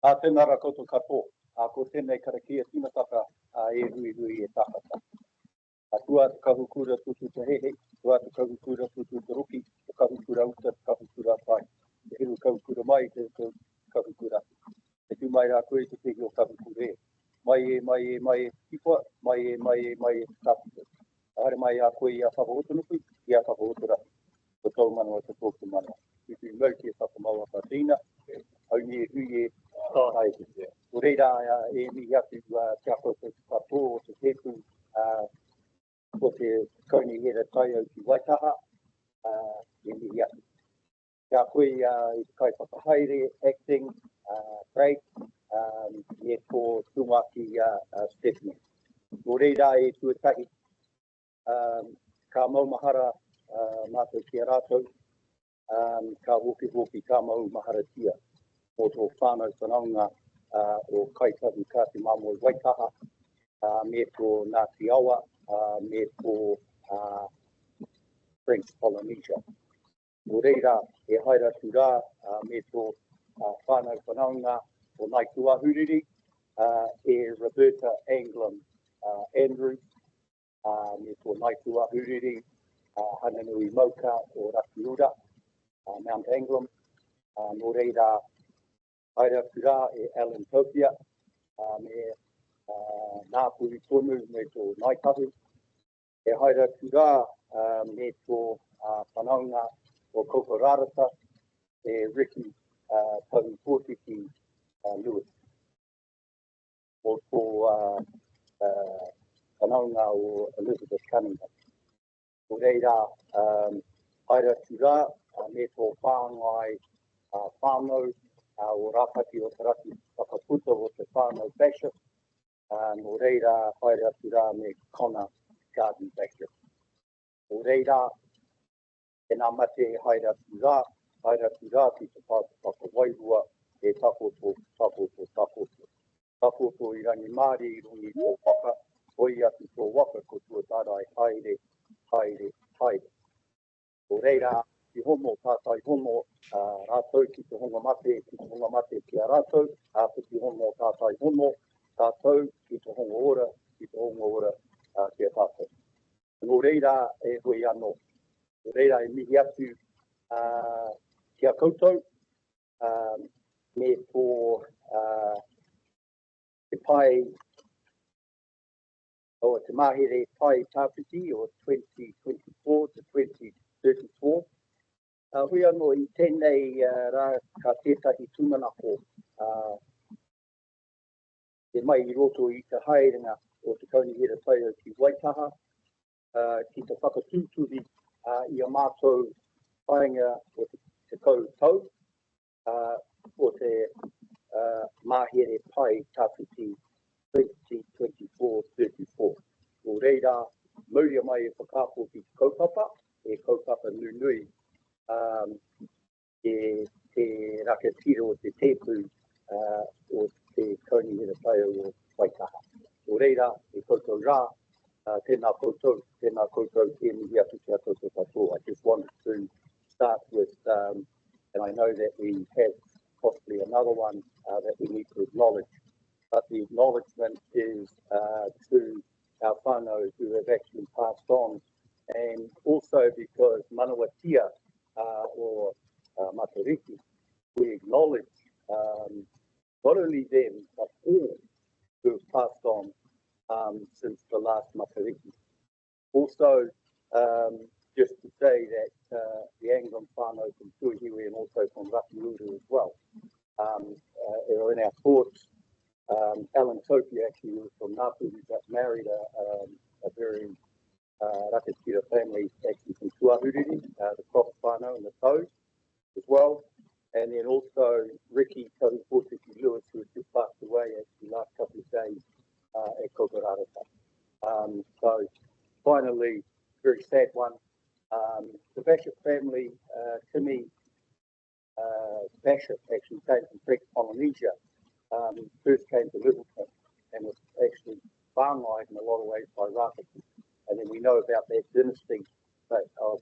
Tēnā rā koutou katoa, ko tēnei karakia tīmataka e hui e tākata. Tua te kahukura tutu te hehe, tua te kahukura tutu te ruki, te kahukura uta, te kahukura pai. Te hiru kahukura mai, te kahukura. Te tu mai rā koe te tehi o kahukura e. Mai e tipua, mai e tāpita. Ahare mai a koe i a whakahotunuku, i a whakahotura. Ko tau manawa te tōku manawa. I tu mau ki e whakamaua ka tīna, au ni e hui e tāhai. Ko reira e mihi atu te ako te katoa o te tepu, ko te kauni hera tai au ki Waitaha, e mihi atu. Kia koe i te kai whakahaere, acting, break, e ko tūmaki Stephanie. Ko reira e tuatahi, ka maumahara mātou ki a rātou, ka woki ka maumahara tia o tō whānau whanaunga o kaitahi ka te mamo i Waitaha, me tō Ngāti Awa, me tō French Polynesia. Ko reira e haere atu rā me tō whānau whanaunga o Nai Tuahuriri, e Roberta Anglin Andrews, me tō Nai Tuahuriri, Hananui Mauka o Rakiura, Mount Anglin. Nō reira haere atu rā e Alan Topia, me Ngāpuri tonu me tō Naikahu. E haere atu rā me tō whanaunga o Kokorarata, e Ricky Tauhipōtiki Lewis. O tō whanaunga o Elizabeth Cunningham. Ko reira haere atu rā me tō whāngai whānau o Rapati o Taraki Whakaputa o te whānau Bishop. Nō reira haere atu rā me Connor Garden Bishop. Nō reira e nā mate haere atu rā ki te whakawairua e takoto. Takoto i rangi Māori i rungi tō whaka, hoi atu tō waka ko tuatarai haere. Nō reira ki homo tātai homo rātou ki te honga mate ki a rātou, ki homo tātai homo tātou ki te honga ora ki a tātou. Nō reira e hoi anō. Nō reira e mihi atu ki a koutou me tō te pai o te mahere pai tāpiti o 2024 to 2034. Hui anō i tēnei rā ka tētahi tūmanako te mai i roto i te haerenga o te kaunihera tai o ki Waitaha, ki te whakatūturi i a mātou whainga o te koutou, o te mahere pai tāpiti 2024-34. Ko reira, mauria mai e whakāpō ki te kaupapa, e kaupapa nunui, e te rakatira o te tepu o te kaunihera tai o Waitaha. Ko reira, e koutou rā, tēnā koutou e mihi atu ki a koutou katoa. I just wanted to start with, and I know that we have possibly another one that we need to acknowledge, but the acknowledgement is to our whānau who have actually passed on, and also because Manawatia or Matariki, we acknowledge not only them, but all who have passed on since the last Matariki. Also, just to say that the Anglin whānau from Tuahiwi and also from Rakiura as well are in our thoughts. Alan Topia actually was from Ngāpuri, but married a very Rakatira family actually from Tuahuriri, the Cross whānau and the Toes as well. And then also Ricky Tauhipōtiki Lewis, who has just passed away actually last couple of days at Kokorarata. So finally, very sad one. The Bishop family, Timmy Bishop actually came from French Polynesia, first came to Littleton and was actually whāngai in a lot of ways by Rapati. And then we know about that dynasty of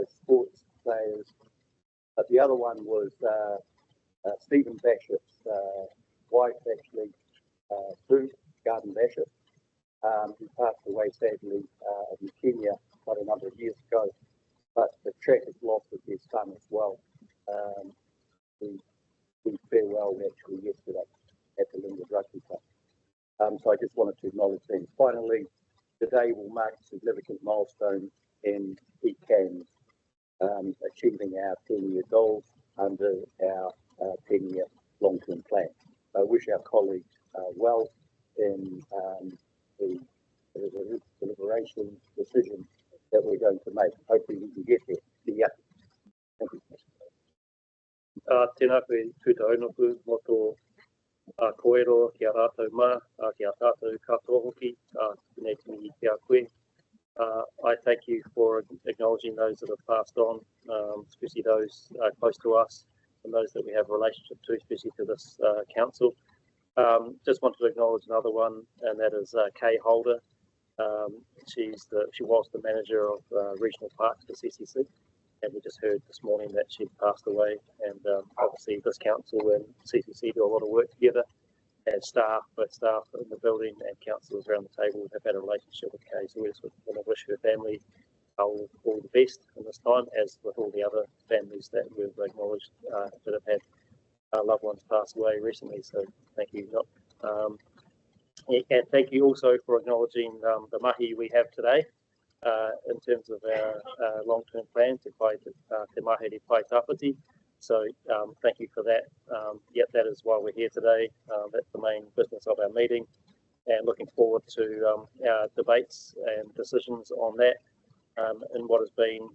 sports players. But the other one was Stephen Bishop's away sadly of leukemia quite a number of years ago, but the track is lost with his son as well. We farewelled actually yesterday at the Linwood Rugby Club. So I just wanted to acknowledge them. Finally, today will mark a significant milestone in PCAN's achieving our 10-year goals under our 10-year long-term plan. I wish our colleagues well in the deliberation decision that we're going to make. Hopefully we can get there. Yeah. Thank you. Tēnā koe tūtaunoku mō tō koero ki a rātou mā, ki a tātou katoa hoki, tēnei te mihi ki a koe. I thank you for acknowledging those that have passed on, especially those close to us and those that we have a relationship to, especially to this council. Just wanted to acknowledge another one, and that is Kay Holder. She was the manager of regional parks for CCC, and we just heard this morning that she passed away. And obviously, this council and CCC do a lot of work together, and both staff in the building and councillors around the table have had a relationship with Kay. So we just want to wish her family all the best in this time, as with all the other families that we've acknowledged that have had loved ones pass away recently. So thank you, Doc. And thank you also for acknowledging the mahi we have today in terms of our long-term plan to pai te mahi te pai tāpiti. So thank you for that. Yep, that is why we're here today. That's the main business of our meeting, and looking forward to our debates and decisions on that in what has been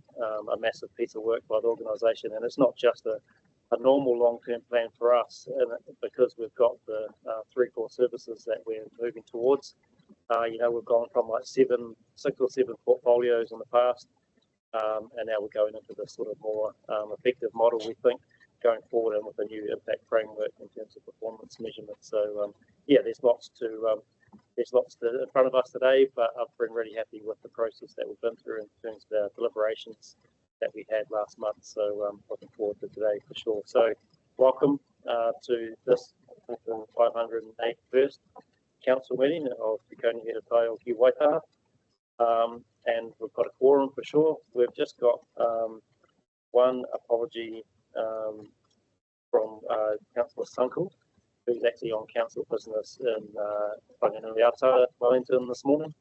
a massive piece of work by the organisation. And it's not just a normal long-term plan for us, and because we've got the 3 core services that we're moving towards. We've gone from like 6 or 7 portfolios in the past, and now we're going into this sort of more effective model, we think, going forward, and with a new impact framework in terms of performance measurement. So there's lots in front of us today, but I've been really happy with the process that we've been through in terms of our deliberations that we had last month. So looking forward to today for sure. So welcome to this 581st council meeting of Te Kaunihira Here Tai o Ki Waitaha. And we've got a quorum for sure. We've just got one apology from Councillor Sunkel, who's actually on council business in Whakatau, Wellington this morning.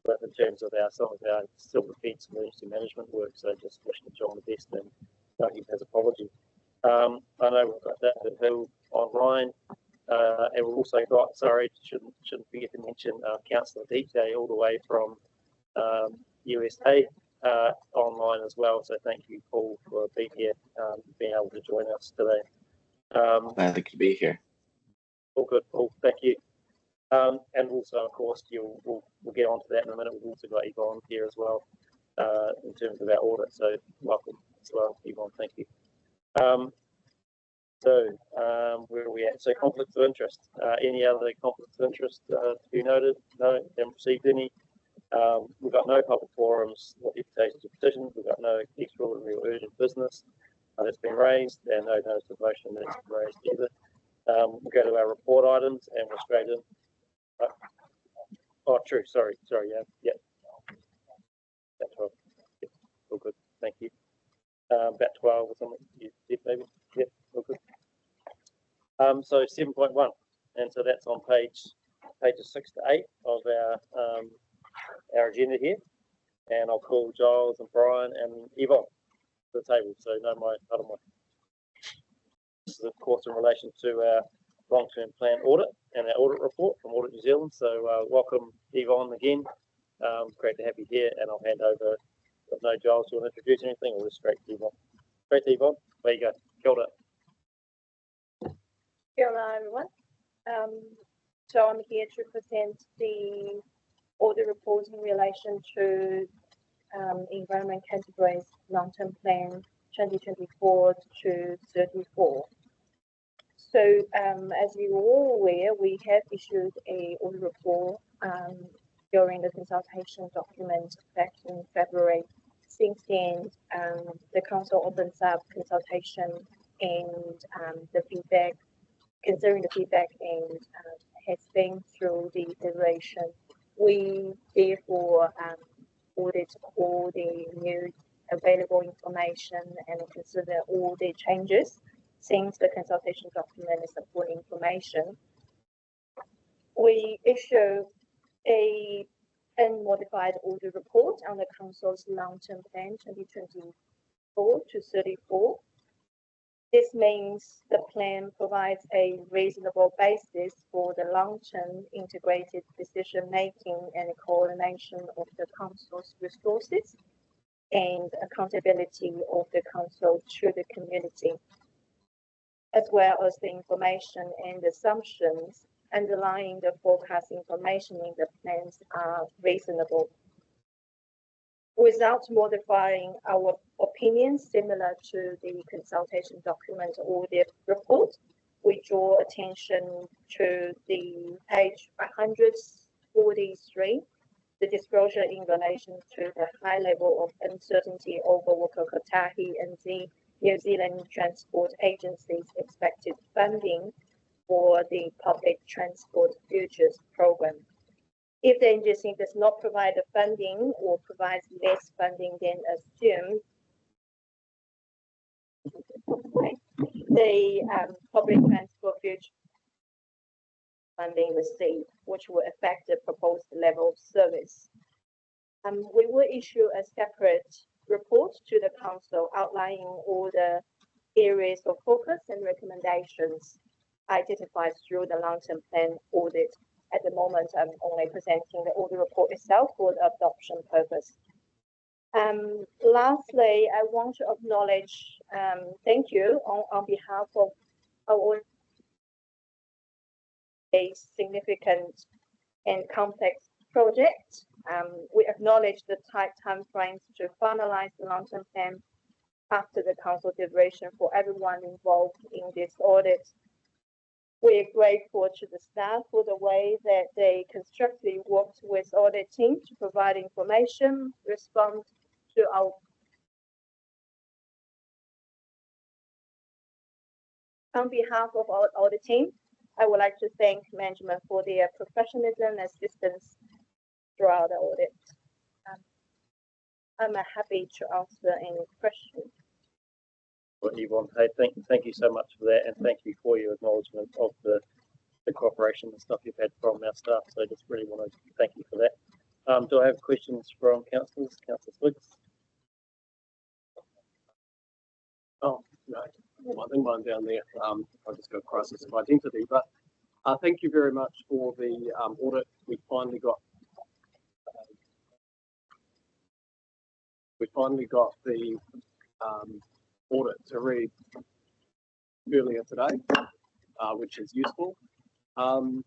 But in terms of some of our civil defence emergency management work, so just wishing John the best and he has apology. I know we've got David Hill online, and we've also got, shouldn't forget to mention Councillor DJ all the way from USA online as well. So thank you, Paul, for being here, being able to join us today. Glad to be here. All good, Paul. Thank you. And also, of course, we'll get on to that in a minute. We've also got Yvonne here as well in terms of our audit. So welcome as well, Yvonne. Thank you. Where are we at? So conflicts of interest. Any other conflicts of interest to be noted? No, haven't received any. We've got no public forums or deputations or petitions. We've got no extraordinary or urgent business that's been raised, and no notice of motion that's been raised either. We'll go to our report items, and we're straight in. Oh, true. Sorry. Yeah. About 12. Yeah, all good. Thank you. About 12 or something. You did maybe. Yeah, all good. So 7.1, and so that's on pages 6 to 8 of our agenda here. And I'll call Giles and Brian and Yvonne to the table. So no, other one. This is of course in relation to our long-term plan audit and our audit report from Audit New Zealand. So welcome Yvonne again. Great to have you here, and I'll hand over. No, Giles, do you want to introduce anything, or just straight to Yvonne? Straight to Yvonne. There you go. Kia ora. Kia ora, everyone. So I'm here to present the audit report in relation to Environment Canterbury's long-term plan 2024 to 34. So as you're all aware, we have issued a audit report during the consultation document back in February. Since then, the council opens up consultation and the feedback, considering the feedback, and has been through the iteration We therefore audit all the new available information and consider all the changes since the consultation document is the full information. We issue a unmodified audit report on the Council's long-term plan 2024 to 34. This means the plan provides a reasonable basis for the long-term integrated decision-making and coordination of the Council's resources and accountability of the Council to the community, as well as the information and assumptions underlying the forecast information in the plans are reasonable. Without modifying our opinions similar to the consultation document or the report, we draw attention to the page 143, the disclosure in relation to the high level of uncertainty over Whakakapi and the New Zealand Transport Agency's expected funding for the Public Transport Futures Program. If the agency does not provide the funding or provides less funding than assumed, the Public Transport Future funding received, which will affect the proposed level of service. We will issue a separate report to the Council outlining all the areas of focus and recommendations identified through the long-term plan audit. At the moment, I'm only presenting the audit report itself for the adoption purpose. Lastly, I want to acknowledge, thank you on behalf of our a significant and complex project. We acknowledge the tight timeframes to finalize the long-term plan after the Council deliberation for everyone involved in this audit. We are grateful to the staff for the way that they constructively worked with audit team to provide information, respond to our on behalf of our audit team. I would like to thank management for their professionalism and assistance throughout the audit. I'm happy to answer any questions. Well, Yvonne, hey, thank you so much for that, and thank you for your acknowledgement of the cooperation and stuff you've had from our staff. So I just really want to thank you for that. Do I have questions from councillors? Councillor Swiggs? Oh, no. Well, I think mine down there. I'll just go crisis of identity. But thank you very much for the audit. We finally got the audit to read earlier today, which is useful. And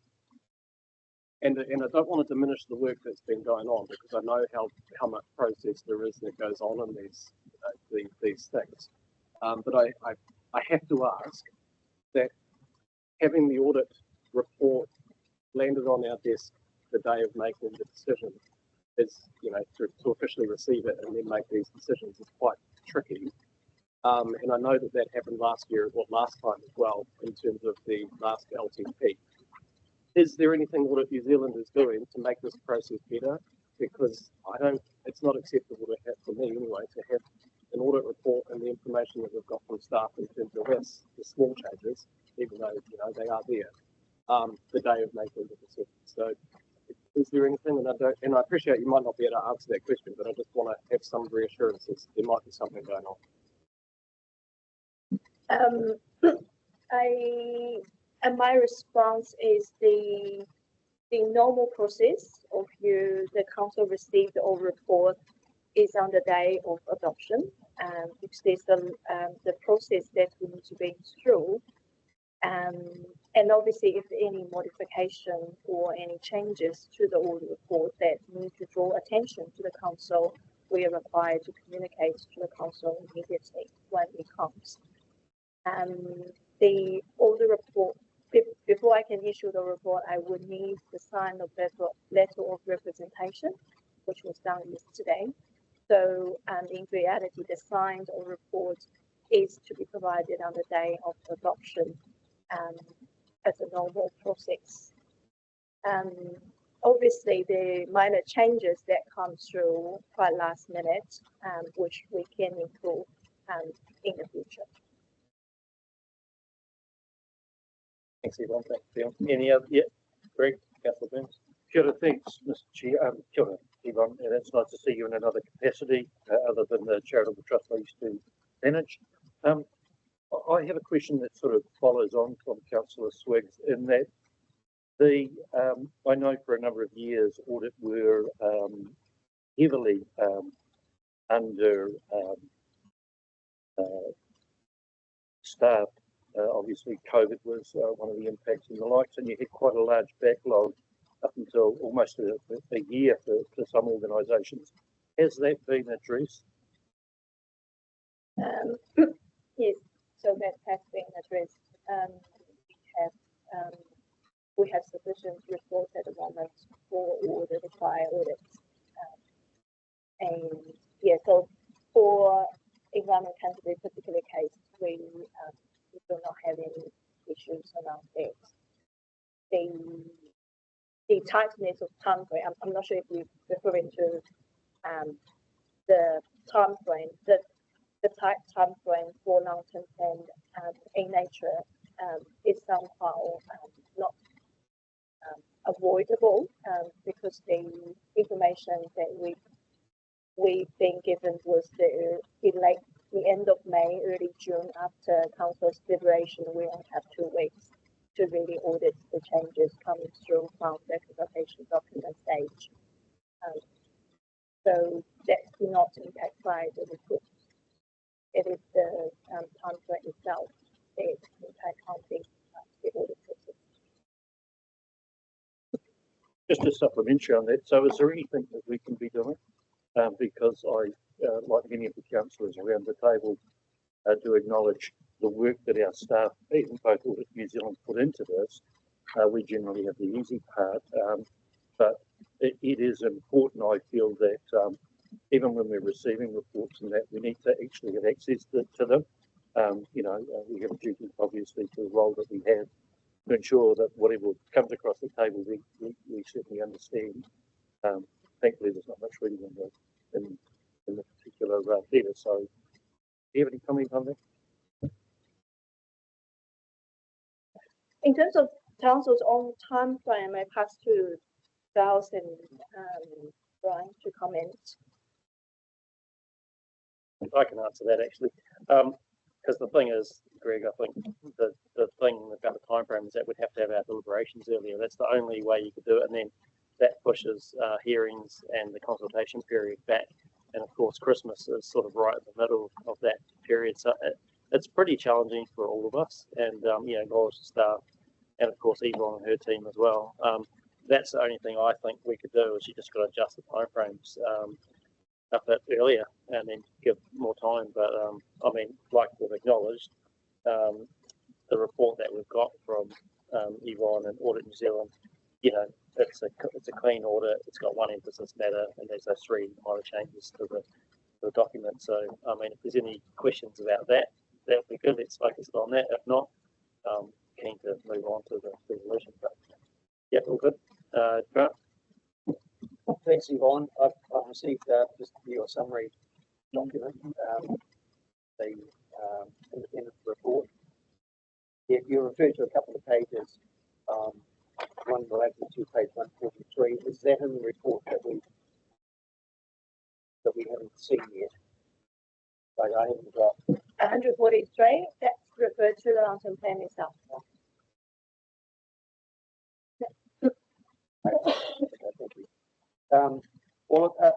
I don't want to diminish the work that's been going on, because I know how much process there is that goes on in these things. But I have to ask that having the audit report landed on our desk the day of making the decision is, to officially receive it and then make these decisions is quite tricky. And I know that happened last time as well, in terms of the last LTP. Is there anything Audit New Zealand is doing to make this process better? Because it's not acceptable to have, for me anyway, to have an audit report and the information that we've got from staff in terms of the small changes, even though they are there, the day of making the decision. So, is there anything? And I appreciate you might not be able to answer that question, but I just want to have some reassurances there might be something going on. And my response is the normal process of the council received the audit report is on the day of adoption, which is the process that we need to be through. And obviously, if any modification or any changes to the audit report that need to draw attention to the council, we are required to communicate to the council immediately when it comes. The audit report, before I can issue the report, I would need the sign of letter of representation, which was done yesterday. So, in reality, the signed report is to be provided on the day of adoption as a normal process. obviously the minor changes that come through quite last minute, which we can improve in the future. Thanks, Yvonne. Thanks, Dion. Any other? Yeah, Greg, Councillor Burns. Kia ora, thanks, Mr. Chair. Kia ora, Yvonne, and it's nice to see you in another capacity other than the charitable trust I used to manage. I have a question that sort of follows on from Councillor Swiggs in that I know for a number of years Audit were heavily under staffed. Obviously, COVID was one of the impacts and the likes, and you had quite a large backlog up until almost a year for some organisations. Has that been addressed? Yes, so that has been addressed. We have sufficient resource at the moment for all the required audits. And yeah, so for Environment Canterbury particular case, we do not have any issues around that. The tightness of time frame, I'm not sure if you're referring to the time frame, the tight time frame for long-term plan in nature is somehow not avoidable because the information that we've been given was the end of May, early June, after Council's deliberation. We only have 2 weeks to really audit the changes coming through from the consultation document stage. So that's not impacted by the report. It is the time frame itself that impact on the audit process. Just a supplementary on that. So is there anything that we can be doing? Because I, like many of the councillors around the table, do acknowledge the work that our staff, even both Audit New Zealand, put into this. We generally have the easy part, but it is important, I feel, that even when we're receiving reports and that, we need to actually have access to them. We have a duty, obviously, to the role that we have to ensure that whatever comes across the table, we certainly understand. Thankfully, there's not much reading in the particular letter. So, do you have any comment on that? In terms of Council's own time frame, I pass to Giles and Brian to comment. I can answer that actually, because the thing is, Greg, I think the thing about the time frame is that we'd have to have our deliberations earlier. That's the only way you could do it, and then that pushes hearings and the consultation period back. And of course, Christmas is sort of right in the middle of that period, so it's pretty challenging for all of us. And acknowledge the staff, and of course Yvonne and her team as well. That's the only thing I think we could do, is you just got to adjust the time frames a bit earlier and then give more time. But I mean, like we've acknowledged, the report that we've got from Yvonne and Audit New Zealand, it's a clean audit. It's got one emphasis matter, and there's those 3 minor changes to the document. So I mean, if there's any questions about that, that would be good. Let's focus on that. If not, keen to move on to the resolution. But yeah, all good. Grant. Thanks, Yvonne. I've received just your summary document, the independent report. You referred to a couple of pages, one related to page 143. Is that in the report that we haven't seen yet? Like I haven't got 143, that's referred to the long-term plan itself. Okay, thank you.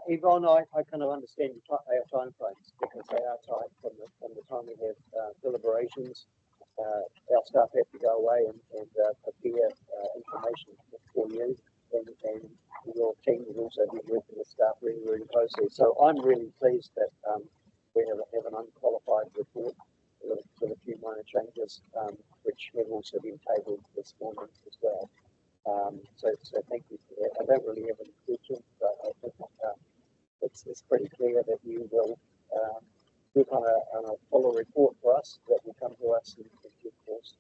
Yvonne, I kind of understand our time frames because they are tight from the time we have deliberations. Our staff have to go away and prepare information for you, and your team will also be working with staff really, really closely. So I'm really pleased that we have an unqualified report with a few minor changes, which have also been tabled this morning as well. So thank you for that. I don't really have any questions, but I think it's pretty clear that you will work on a fuller report for us that will come to us in due course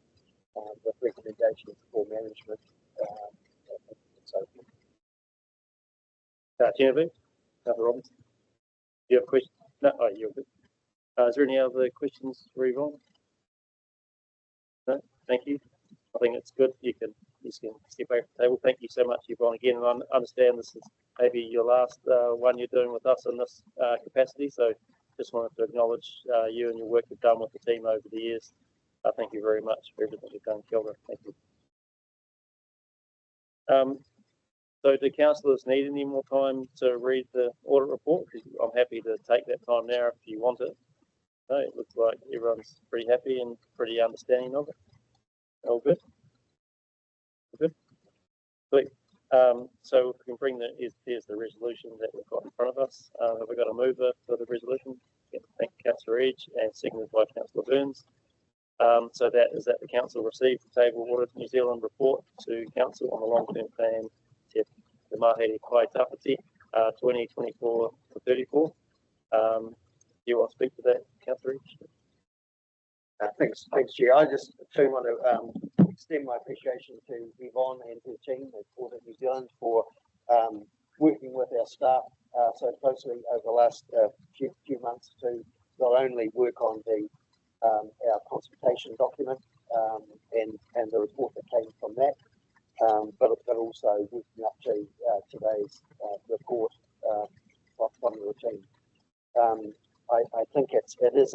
with recommendations for management and so forth. Genevieve, Robbins, do you have a question? No, oh, you're good. Is there any other questions for Yvonne? No, thank you. I think it's good. You can step back from the table. Thank you so much, Yvonne, again. And I understand this is maybe your last one you're doing with us in this capacity. So just wanted to acknowledge you and your work you've done with the team over the years. Thank you very much for everything you've done, Kilda. Thank you. So do councillors need any more time to read the audit report? Because I'm happy to take that time now if you want it. No, it looks like everyone's pretty happy and pretty understanding of it. All good? Good. Sweet. So if we can bring here's the resolution that we've got in front of us. Have we got a mover for the resolution? Yeah, thank you, Councillor Edge, and seconded by Councillor Burns. So that is that the council received the Table Audit New Zealand report to council on the long-term plan, the Mihi Whakatau 2024 to 34. Do you want to speak to that, Councillor Edge? Thanks, Chair. I just too want to extend my appreciation to Yvonne and her team at Audit New Zealand for working with our staff so closely over the last few months to not only work on the our consultation document and the report that came from that, but also working up to today's report from the team. I think it is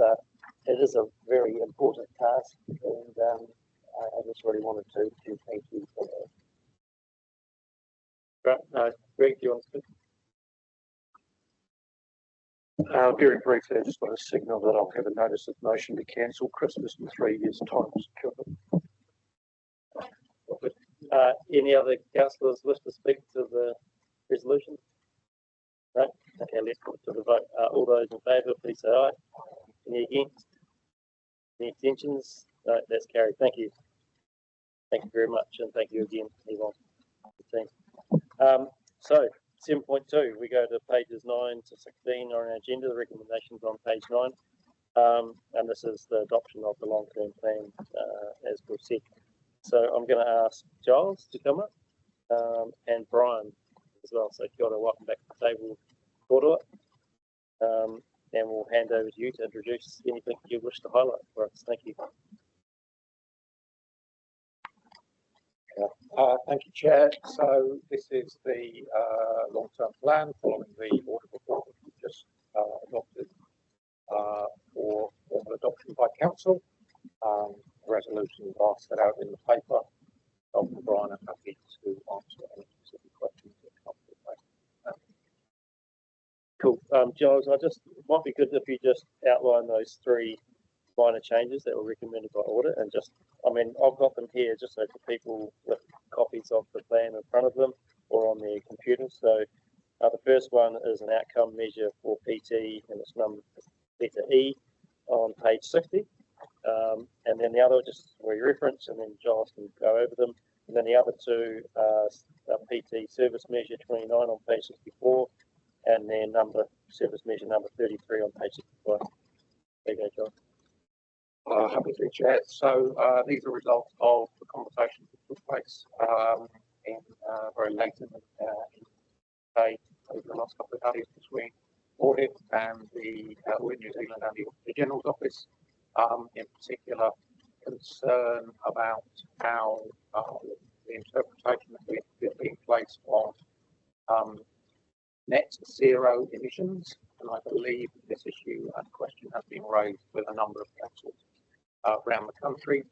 a very important task, and I just really wanted to thank you for that. Right, Greg, do you want to speak? Very briefly, I just want to signal that I'll have a notice of motion to cancel Christmas in 3 years' time. Any other councillors wish to speak to the resolution? No? Okay, let's put it to the vote. All those in favour, please say aye. Any against? Any abstentions? No, that's carried. Thank you. Thank you very much, and thank you again, Yvonne. So 7.2, we go to pages 9 to 16 on our agenda, the recommendations on page 9. And this is the adoption of the long-term plan, as we've said. So I'm going to ask Giles to come up, and Brian as well. So kia ora, welcome back to the table, Kōrua. And we'll hand over to you to introduce anything you wish to highlight for us. Thank you. Thank you, Chair. So this is the long-term plan following the audit report that we just adopted for formal adoption by Council. Resolutions are set out in the paper. Dr. Brian, I'm happy to answer any specific questions that come up. Cool. Giles, it might be good if you just outline those 3 minor changes that were recommended by audit, and just, I mean, I've got them here just so for people with copies of the plan in front of them or on their computers. So the first one is an outcome measure for PT, and it's number letter E on page 60. And then the other, just for your reference, and then Giles can go over them. And then the other 2 are PT service measure 29 on page 64, and then service measure number 33 on page 65. There you go, Giles. Happy to, Chair. So these are results of the conversations that took place in very late in the day over the last couple of days between Audit and the Audit New Zealand and the General's Office. In particular, concern about how the interpretation that we've been placed on net zero emissions, and I believe this issue and question has been raised with a number of councils around the country,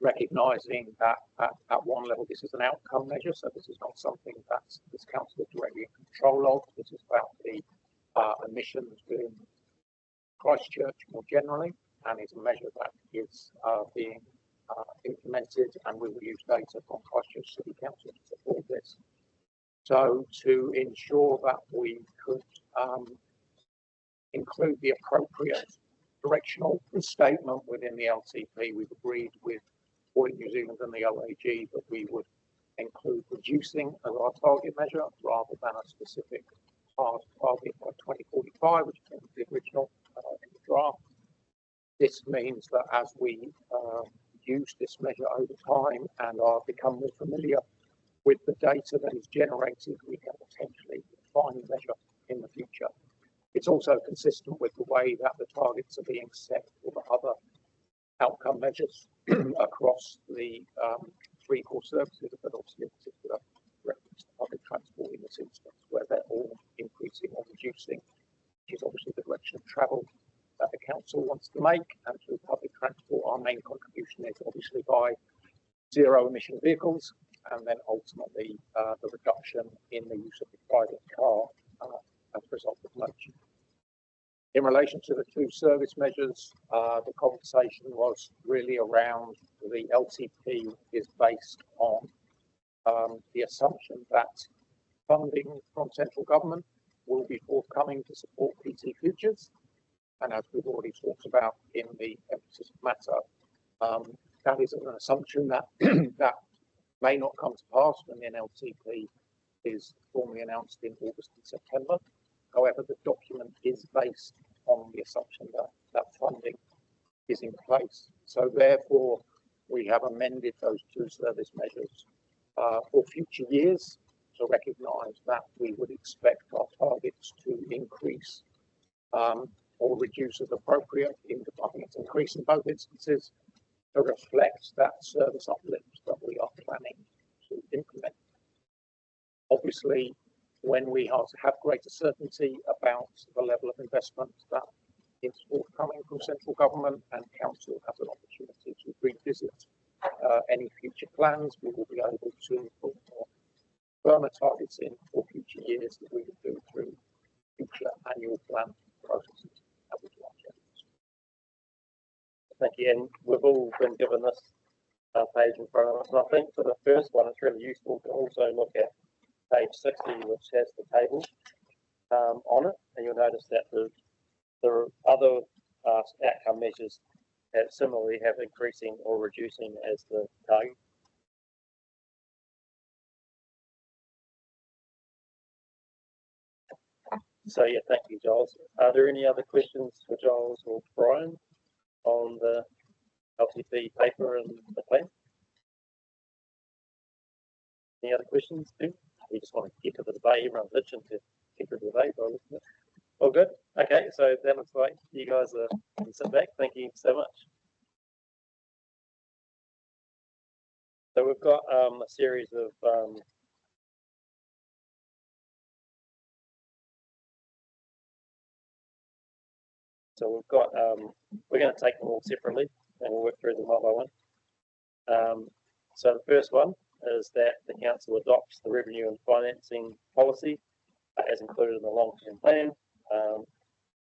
recognising that at one level this is an outcome measure, so this is not something that this council is directly in control of. This is about the emissions within Christchurch more generally, and is a measure that is being implemented, and we will use data from Christchurch City Council to support this. So to ensure that we could include the appropriate directional statement within the LTP, we've agreed with Audit New Zealand and the OAG that we would include reducing as our target measure rather than a specific hard target by 2045, which is the original in the draft. This means that as we use this measure over time and become more familiar with the data that is generated, we can potentially refine the measure in the future. It's also consistent with the way that the targets are being set for the other outcome measures across the three core services, but obviously in particular reference to public transport in this instance, where they're all increasing or reducing, which is obviously the direction of travel that the council wants to make. And through public transport, our main contribution is obviously by zero emission vehicles, and then ultimately the reduction in the use of the private car as a result of motion. In relation to the two service measures, the conversation was really around the LTP is based on the assumption that funding from central government will be forthcoming to support PT Futures. And as we've already talked about in the emphasis matter, that is an assumption that that may not come to pass when the LTP is formally announced in August and September. However, the document is based on the assumption that that funding is in place. So therefore, we have amended those two service measures for future years to recognise that we would expect our targets to increase or reduce as appropriate. I think it's increase in both instances to reflect that service uplift that we are planning to implement. Obviously, when we have greater certainty about the level of investment that is forthcoming from central government and council has an opportunity to revisit any future plans, we will be able to put more firmer targets in for future years that we would do through future annual plan processes. Thank you. And we've all been given this page in front of us. And I think for the first one, it's really useful to also look at page 60, which has the table on it. And you'll notice that the other outcome measures similarly have increasing or reducing as the target. So yeah, thank you, Giles. Are there any other questions for Giles or Brian on the LTP paper and the plan? Any other questions? We just want to get to the debate. Everyone's itching to get to the debate. All good? Okay, so that looks like you guys can sit back. Thank you so much. So we've got a series of we're going to take them all separately and we'll work through them one by one. So the first one is that the council adopts the revenue and financing policy as included in the long-term plan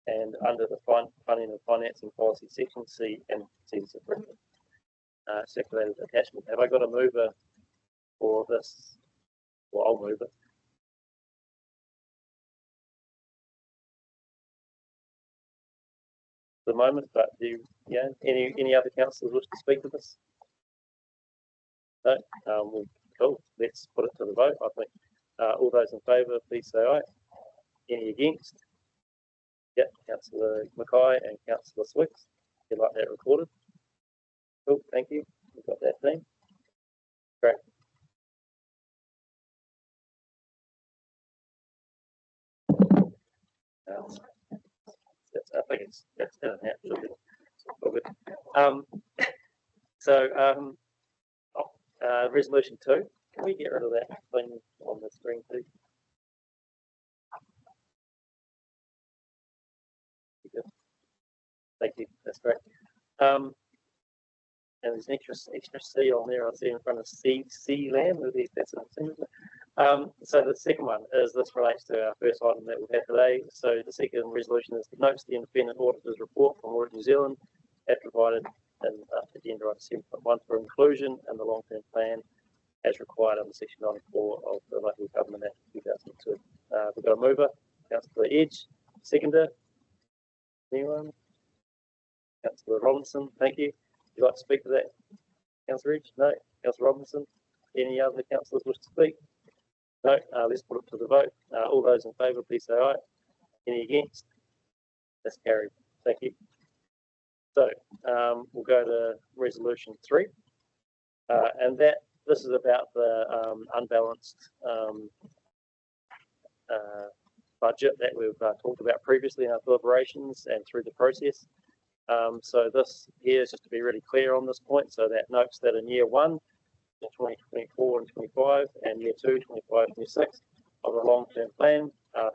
and under the funding and financing policy section C and C separately. Circulated attachment. Have I got a mover for this? Well, I'll move it. The moment, but any other councillors wish to speak to this? No. Well, cool. Let's put it to the vote. I think all those in favour, please say aye. Any against? Yep. Councillor Mackay and Councillor Swicks. If you'd like that recorded. Cool. Thank you. We've got that thing. Great. I think that's in and out. All good. Resolution 2. Can we get rid of that thing on the screen too? Thank you. That's great. And there's an extra C on there. I see in front of C land. That's so the second one is this relates to our first item that we've had today. So the second resolution is notes the independent auditor's report from Audit New Zealand as provided in agenda item 7.1 for inclusion in the long-term plan as required under section 94 of the Local Government Act 2002. We've got a mover, Councillor Edge, seconder. Anyone? Councillor Robinson, thank you. Would you like to speak to that? Councillor Edge? No. Councillor Robinson? Any other councillors wish to speak? No. Let's put it to the vote. All those in favour, please say aye. Any against? That's carried. Thank you. So we'll go to resolution 3. And that this is about the unbalanced budget that we've talked about previously in our deliberations and through the process. So this here is just to be really clear on this point, so that notes that in year 1, in 2024 and 25, and year 2, 25 and 26 of the long-term plan,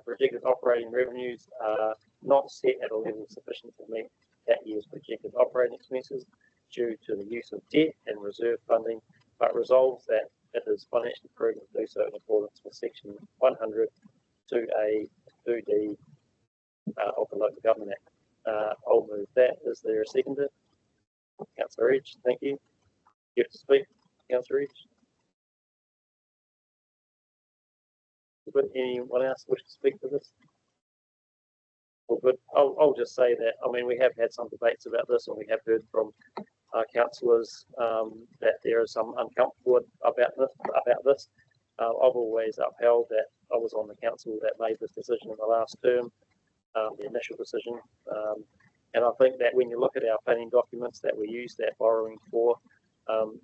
projected operating revenues are not set at a level sufficient to meet that year's projected operating expenses due to the use of debt and reserve funding, but resolves that it is financially prudent to do so in accordance with section 100 2A 2D of the Local Government Act. I'll move that. Is there a seconder? Councillor Edge, thank you. You have to speak, Councillor Edge. Would anyone else wish to speak to this? Well, good. I'll just say that, I mean, we have had some debates about this, and we have heard from councillors that there is some uncomfort about this. I've always upheld that I was on the council that made this decision in the last term, the initial decision. And I think that when you look at our planning documents that we use that borrowing for,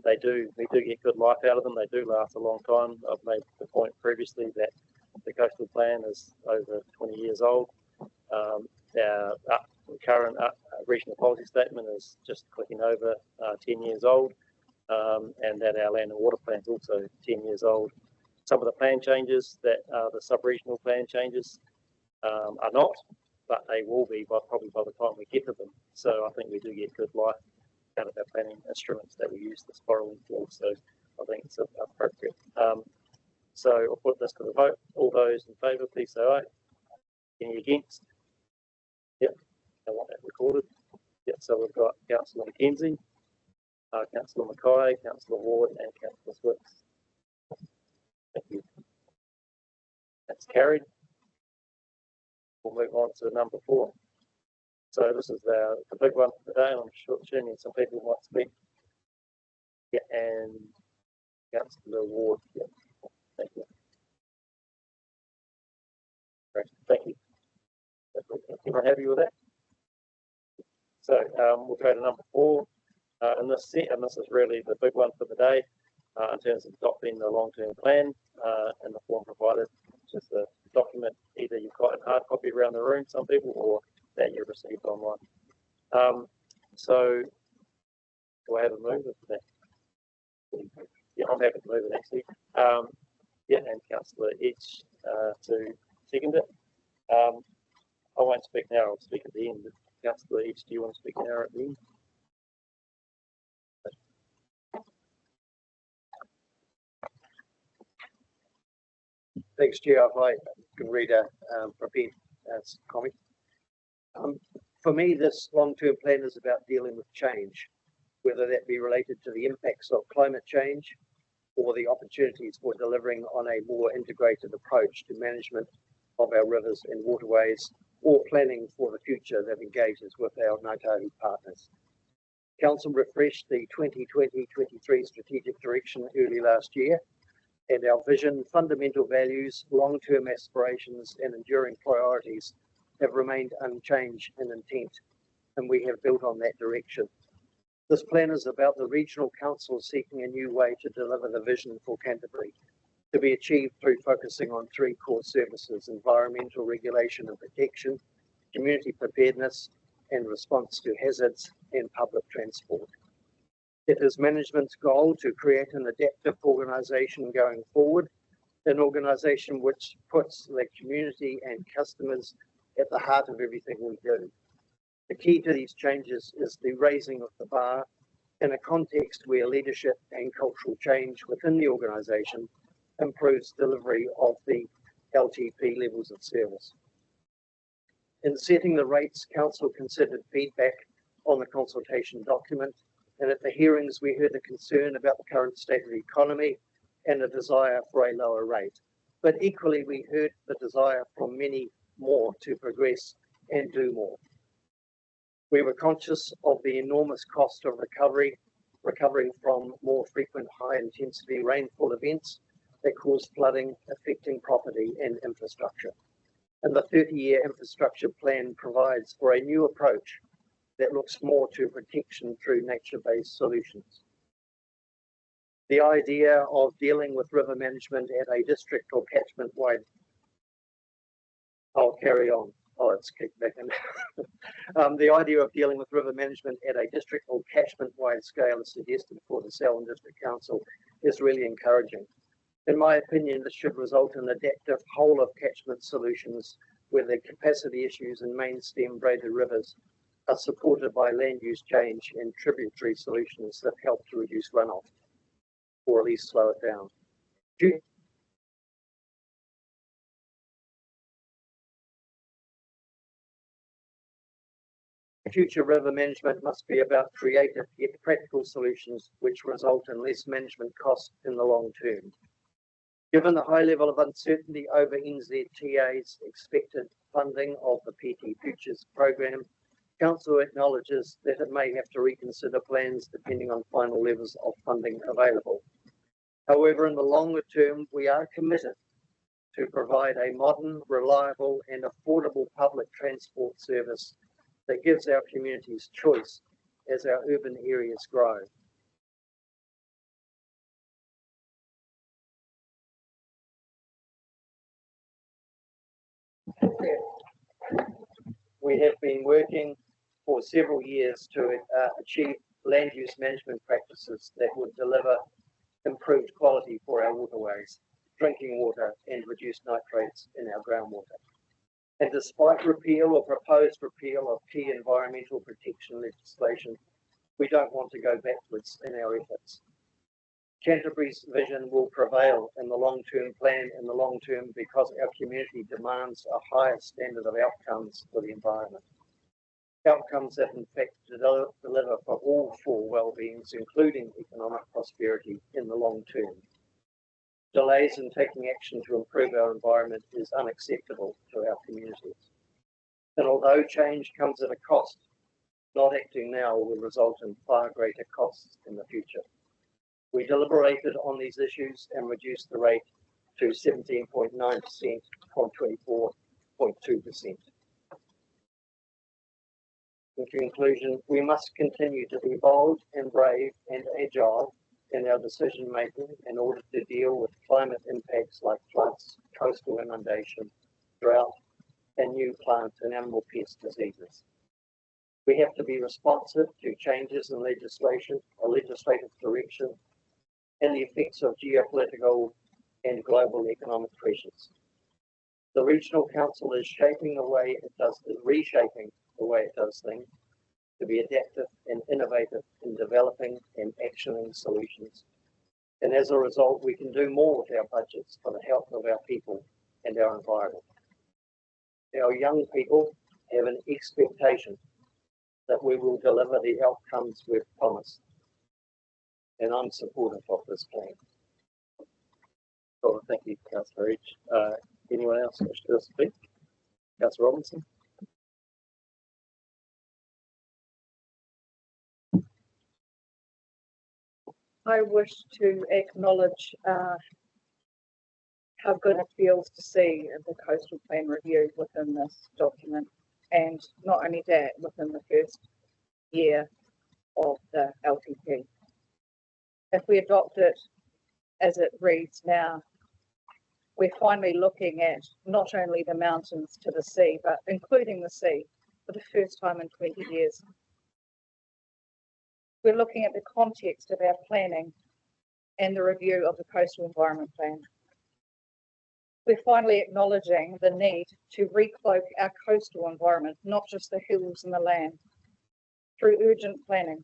we do get good life out of them. They do last a long time. I've made the point previously that the coastal plan is over 20 years old. Our current regional policy statement is just clicking over 10 years old, and that our land and water plan is also 10 years old. Some of the plan changes that the sub-regional plan changes are not, but they will be probably by the time we get to them. So I think we do get good life out of our planning instruments that we use this borrowing for. So I think it's appropriate. So I'll put this to the vote. All those in favour, please say aye. Any against? Yep. I want that recorded. Yep. So we've got Councillor McKenzie, Councillor Mackay, Councillor Ward, and Councillor Swicks. Thank you. That's carried. We'll move on to number 4. So this is the big one for today, and I'm sure some people might speak. Yeah, and Councillor Ward. Yeah. Thank you. Great. Thank you. Everyone happy with that? So we'll go to number 4 in this set, and this is really the big one for the day in terms of adopting the long-term plan in the form provided. Just a document either you've got in hard copy around the room, some people, or that you've received online. So do I have a move for that? Yeah, I'm happy to move it actually. Yeah, and Councillor Edge to second it. I won't speak now, I'll speak at the end. Councillor Edge, do you want to speak now or at the end? Thanks, Chair. If I can read a prepared comment. For me, this long-term plan is about dealing with change, whether that be related to the impacts of climate change or the opportunities for delivering on a more integrated approach to management of our rivers and waterways, or planning for the future that engages with our Ngātahi partners. Council refreshed the 2020-23 strategic direction early last year, and our vision, fundamental values, long-term aspirations and enduring priorities have remained unchanged in intent, and we have built on that direction. This plan is about the regional council seeking a new way to deliver the vision for Canterbury, to be achieved through focusing on 3 core services: environmental regulation and protection, community preparedness and response to hazards, and public transport. It is management's goal to create an adaptive organisation going forward, an organisation which puts the community and customers at the heart of everything we do. The key to these changes is the raising of the bar in a context where leadership and cultural change within the organisation improves delivery of the LTP levels of service. In setting the rates, Council considered feedback on the consultation document, and at the hearings we heard the concern about the current state of the economy and a desire for a lower rate. But equally we heard the desire from many more to progress and do more. We were conscious of the enormous cost of recovering from more frequent high-intensity rainfall events that cause flooding, affecting property and infrastructure. And the 30-year infrastructure plan provides for a new approach that looks more to protection through nature-based solutions. The idea of dealing with river management at a district or catchment wide. I'll carry on. Oh, it's kicked back in. The idea of dealing with river management at a district or catchment wide scale as suggested for the Selwyn District Council is really encouraging. In my opinion, this should result in adaptive whole of catchment solutions where the capacity issues in main stem braided rivers are supported by land use change and tributary solutions that help to reduce runoff, or at least slow it down. Future river management must be about creative yet practical solutions which result in less management costs in the long term. Given the high level of uncertainty over NZTA's expected funding of the PT Futures program, Council acknowledges that it may have to reconsider plans depending on final levels of funding available. However, in the longer term, we are committed to provide a modern, reliable and affordable public transport service that gives our communities choice as our urban areas grow. We have been working for several years to achieve land use management practices that would deliver improved quality for our waterways, drinking water and reduced nitrates in our groundwater. And despite repeal or proposed repeal of key environmental protection legislation, we don't want to go backwards in our efforts. Canterbury's vision will prevail in the long-term plan in the long term because our community demands a higher standard of outcomes for the environment. Outcomes that in fact deliver for all four well-beings, including economic prosperity in the long term. Delays in taking action to improve our environment is unacceptable to our communities. And although change comes at a cost, not acting now will result in far greater costs in the future. We deliberated on these issues and reduced the rate to 17.9% from 24.2%. In conclusion, we must continue to be bold and brave and agile in our decision making in order to deal with climate impacts like floods, coastal inundation, drought, and new plant and animal pest diseases. We have to be responsive to changes in legislation or legislative direction and the effects of geopolitical and global economic pressures. The Regional Council is reshaping the way it does things to be adaptive and innovative in developing and actioning solutions. And as a result, we can do more with our budgets for the health of our people and our environment. Our young people have an expectation that we will deliver the outcomes we've promised. And I'm supportive of this plan. Oh, thank you, Councillor Reach. Anyone else wish to speak? Councillor Robinson. I wish to acknowledge how good it feels to see the coastal plan review within this document, and not only that, within the first year of the LTP. If we adopt it as it reads now, we're finally looking at not only the mountains to the sea, but including the sea for the first time in 20 years. We're looking at the context of our planning and the review of the Coastal Environment Plan. We're finally acknowledging the need to recloak our coastal environment, not just the hills and the land, through urgent planning,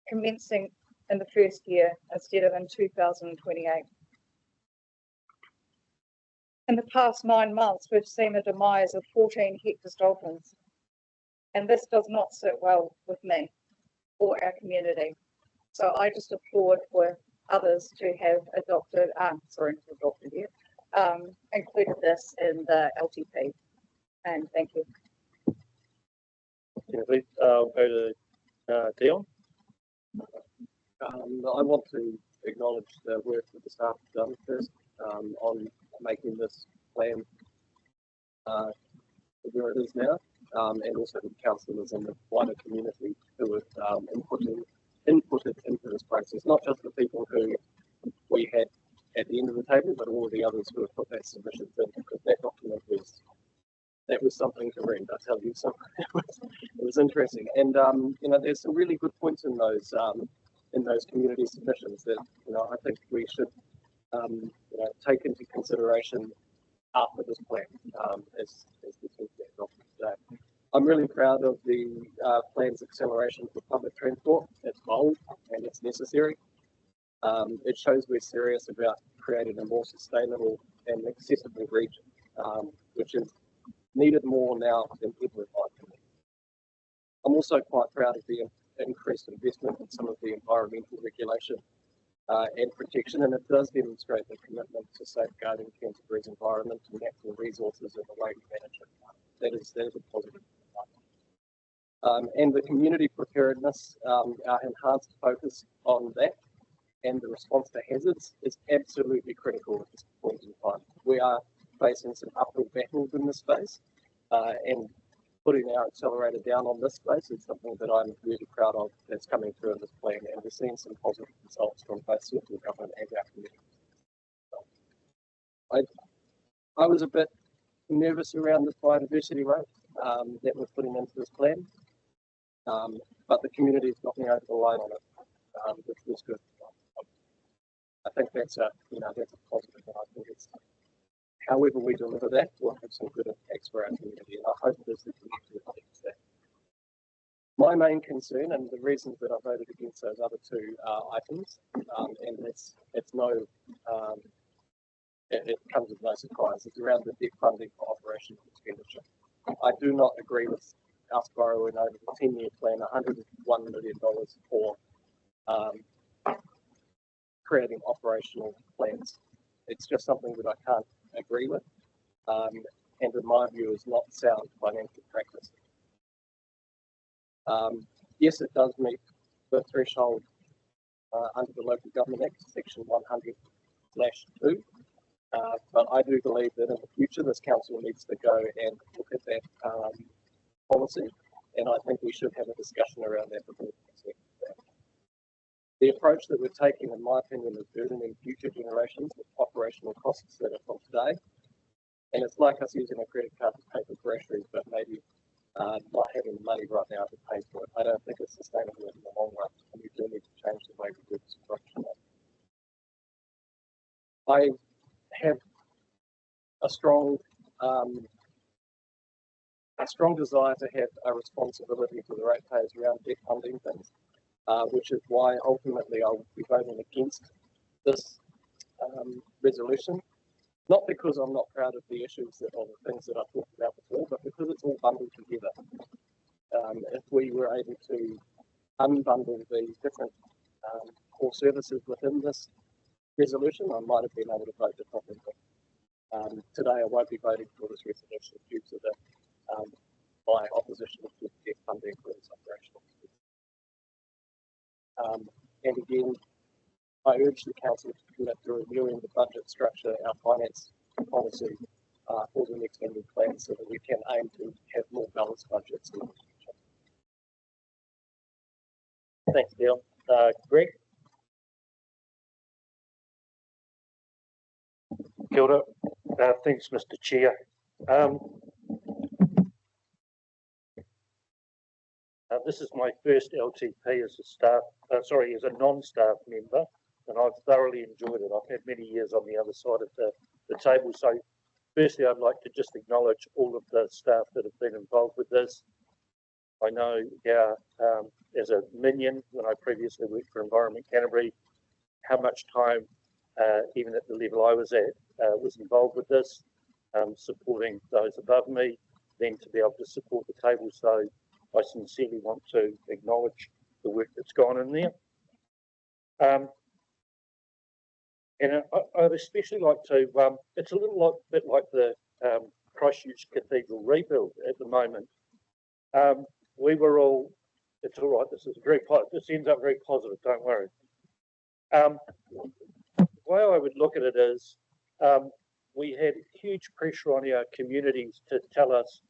commencing in the first year instead of in 2028. In the past 9 months, we've seen the demise of 14 Hector's dolphins, and this does not sit well with me or our community. So I just applaud for others to have adopted, included this in the LTP. And thank you. I'll go to Dion. I want to acknowledge the work that the staff have done first on making this plan where it is now, and also the councillors and the wider community who have inputted into this process, not just the people who we had at the end of the table, but all of the others who have put that submissions in, because that document was something to read, I tell you. So it was interesting, and you know, there's some really good points in those community submissions that, you know, I think we should you know, take into consideration after this plan as the document today. I'm really proud of the plan's acceleration for public transport. It's bold and it's necessary. It shows we're serious about creating a more sustainable and accessible region, which is needed more now than ever in my opinion. I'm also quite proud of the increased investment in some of the environmental regulation and protection, and it does demonstrate the commitment to safeguarding Canterbury's environment and natural resources in the way we manage it. That is a positive. And the community preparedness, our enhanced focus on that and the response to hazards is absolutely critical at this point in time. We are facing some uphill battles in this space, and putting our accelerator down on this space is something that I'm really proud of that's coming through in this plan, and we're seeing some positive results from both central government and our community. I was a bit nervous around this biodiversity rate that we're putting into this plan, but the community's got me over the line on it, which was good. I think that's a positive, and I think it's, however we deliver that, will have some good impacts for our community, and I hope there's the community that thinks that. My main concern, and the reasons that I voted against those other two items, and it comes as no surprise, it's around the debt funding for operational expenditure. I do not agree with us borrowing over the 10-year plan $101 million for creating operational plans. It's just something that I can't agree with, and in my view is not sound financial practice. Yes, it does meet the threshold under the Local Government Act, section 100/2, but I do believe that in the future this council needs to go and look at that policy, and I think we should have a discussion around that before we consider that. The approach that we're taking, in my opinion, is burdening future generations with operational costs that are from today. And it's like us using a credit card to pay for groceries, but maybe not having the money right now to pay for it. I don't think it's sustainable in the long run, and we do need to change the way we do this approach. I have a strong desire to have a responsibility to the ratepayers around debt funding things. Which is why ultimately I'll be voting against this resolution. Not because I'm not proud of the issues or the things that I talked about before, but because it's all bundled together. If we were able to unbundle the different core services within this resolution, I might have been able to vote differently. But today I won't be voting for this resolution due to my opposition to debt funding for this operational. And again, I urge the council to commit to reviewing the budget structure, our finance policy for the next annual plan, so that we can aim to have more balanced budgets in the future. Thanks, Neil. Greg? Kia ora. Thanks, Mr. Chair. This is my first LTP as a non-staff member, and I've thoroughly enjoyed it. I've had many years on the other side of the table. So firstly, I'd like to just acknowledge all of the staff that have been involved with this. I know as a minion, when I previously worked for Environment Canterbury, how much time, even at the level I was at, was involved with this, supporting those above me, then to be able to support the table. So I sincerely want to acknowledge the work that's gone in there. And I'd especially like to, it's a bit like the Christchurch Cathedral rebuild at the moment. We were all, it's all right, this ends up very positive, don't worry. The way I would look at it is, we had huge pressure on our communities to tell us,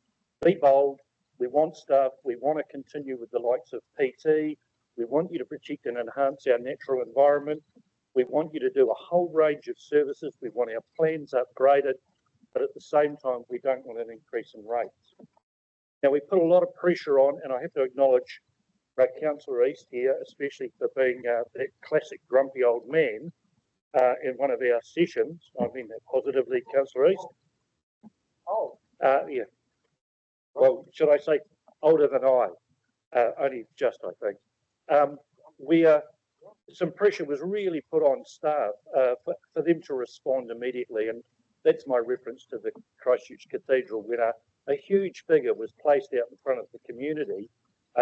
be bold, we want stuff, we want to continue with the likes of PT, we want you to protect and enhance our natural environment, We want you to do a whole range of services. We want our plans upgraded, but at the same time, we don't want an increase in rates. Now, we put a lot of pressure on, and I have to acknowledge Councillor East here, especially for being that classic grumpy old man in one of our sessions. I mean that positively, Councillor East. Oh. Yeah. Well, should I say older than I? Only just, I think. Some pressure was really put on staff for them to respond immediately, and that's my reference to the Christchurch Cathedral, when a huge figure was placed out in front of the community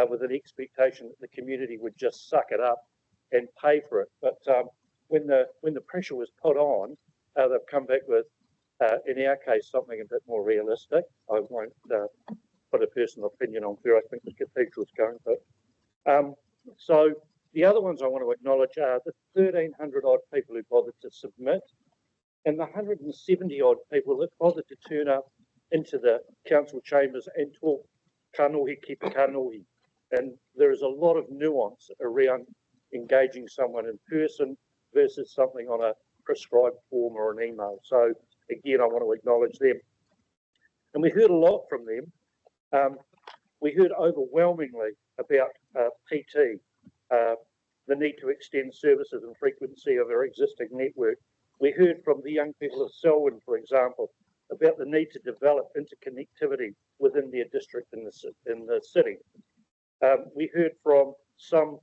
with an expectation that the community would just suck it up and pay for it. But when the pressure was put on, they've come back with, in our case, something a bit more realistic. I won't put a personal opinion on where I think the cathedral's going, but so the other ones I want to acknowledge are the 1,300 odd people who bothered to submit, and the 170 odd people that bothered to turn up into the council chambers and talk kanohi ki kanohi. And there is a lot of nuance around engaging someone in person versus something on a prescribed form or an email. So again, I want to acknowledge them. And we heard a lot from them. We heard overwhelmingly about PT, the need to extend services and frequency of our existing network. We heard from the young people of Selwyn, for example, about the need to develop interconnectivity within their district in the city. We heard from some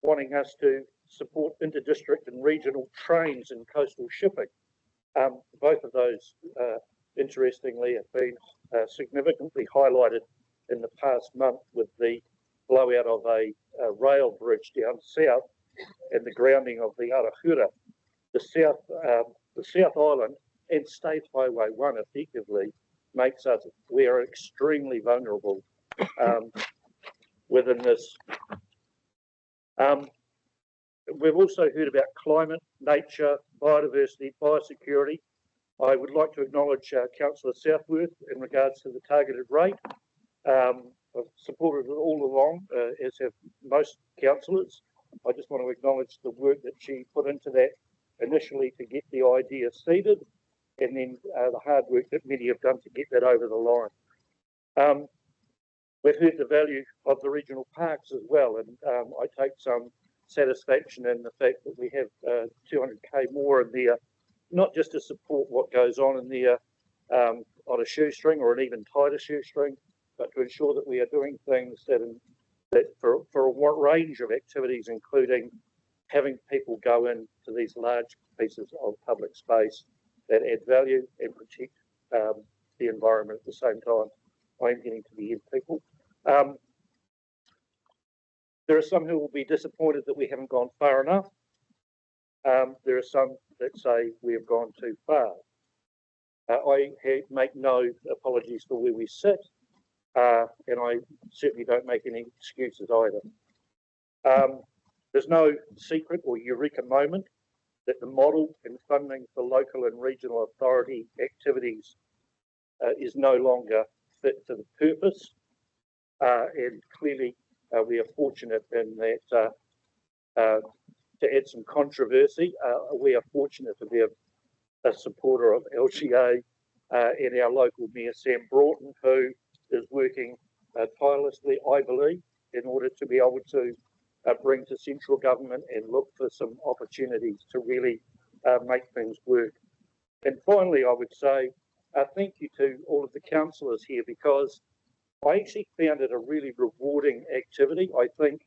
wanting us to support inter-district and regional trains and coastal shipping. Both of those, interestingly, have been significantly highlighted in the past month with the blowout of a rail bridge down south and the grounding of the Arahura. The South Island and State Highway 1 effectively makes us, we are extremely vulnerable within this. We've also heard about climate, nature, biodiversity, biosecurity. I would like to acknowledge Councillor Southworth in regards to the targeted rate. I've supported it all along, as have most councillors. I just want to acknowledge the work that she put into that initially to get the idea seeded, and then the hard work that many have done to get that over the line. We've heard the value of the regional parks as well, and I take some satisfaction in the fact that we have 200k more in there, not just to support what goes on in there on a shoestring or an even tighter shoestring, but to ensure that we are doing things that for a range of activities, including having people go into these large pieces of public space that add value and protect the environment at the same time. I am getting to the end, people. There are some who will be disappointed that we haven't gone far enough. There are some that say we have gone too far. I make no apologies for where we sit, and I certainly don't make any excuses either. There's no secret or eureka moment that the model and funding for local and regional authority activities is no longer fit for the purpose, and clearly we are fortunate in that, to add some controversy, we are fortunate to be a supporter of LGA and our local Mayor Sam Broughton, who is working tirelessly, I believe, in order to be able to bring to central government and look for some opportunities to really make things work. And finally, I would say thank you to all of the councillors here, because I actually found it a really rewarding activity. I think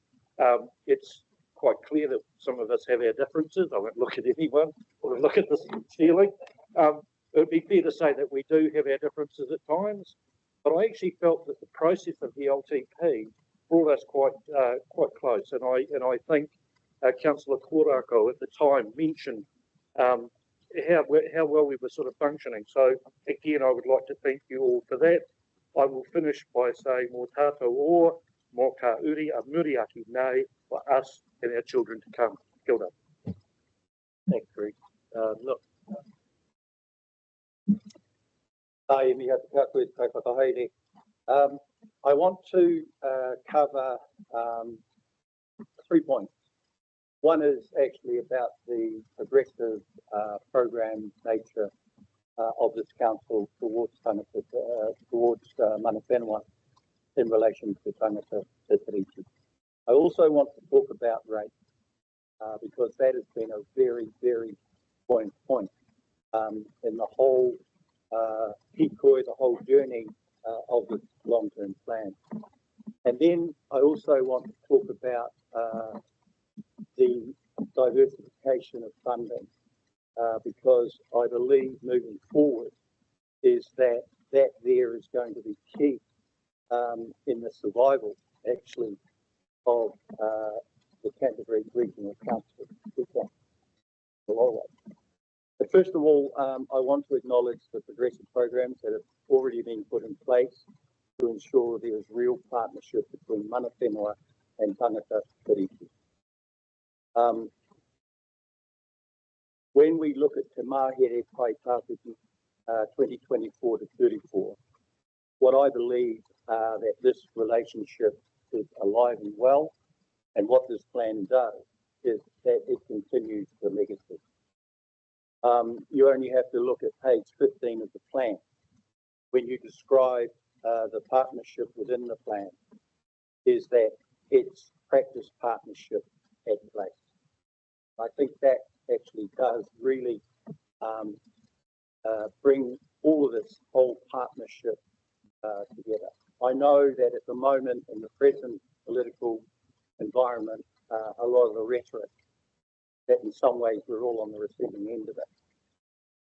it's quite clear that some of us have our differences. I won't look at anyone or look at the ceiling. It would be fair to say that we do have our differences at times, but I actually felt that the process of the LTP brought us quite close. And I think Councillor Karakia at the time mentioned how well we were sort of functioning. So again, I would like to thank you all for that. I will finish by saying mō tātou o, mō ka uri a muriaki nei for us and our children to come. Kia ora. Thanks, Greg. Look, Ai, mihi te kākui te kai whakahaere. I want to cover 3 points. One is actually about the progressive program nature of this council towards tangata, mana whenua in relation to tangata te tiriti. I also want to talk about rape because that has been a very, very point in the whole hikoi, the whole journey of the long-term plan. And then I also want to talk about the diversification of funding because I believe moving forward is that there is going to be key in the survival actually of the Canterbury Regional Council. But first of all, I want to acknowledge the progressive programs that have already been put in place to ensure there is real partnership between mana whenua and tangata tiriti. When we look at Te Mahere Pai Tāwhiti 2024 to 34, what I believe that this relationship is alive and well, and what this plan does is that it continues the legacy. You only have to look at page 15 of the plan when you describe the partnership within the plan, is that it's practice partnership at place. I think that actually does really bring all of this whole partnership together. I know that at the moment in the present political environment, a lot of the rhetoric that in some ways we're all on the receiving end of it.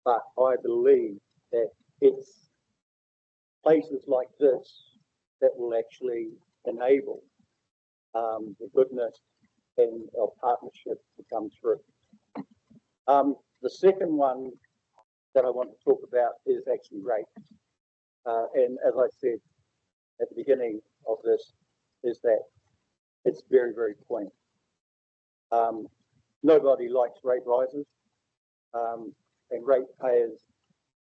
But I believe that it's places like this that will actually enable the goodness and our partnership to come through. The second one that I want to talk about is actually rape. And as I said at the beginning of this, is that it's very, very poignant. Nobody likes rate rises, and rate payers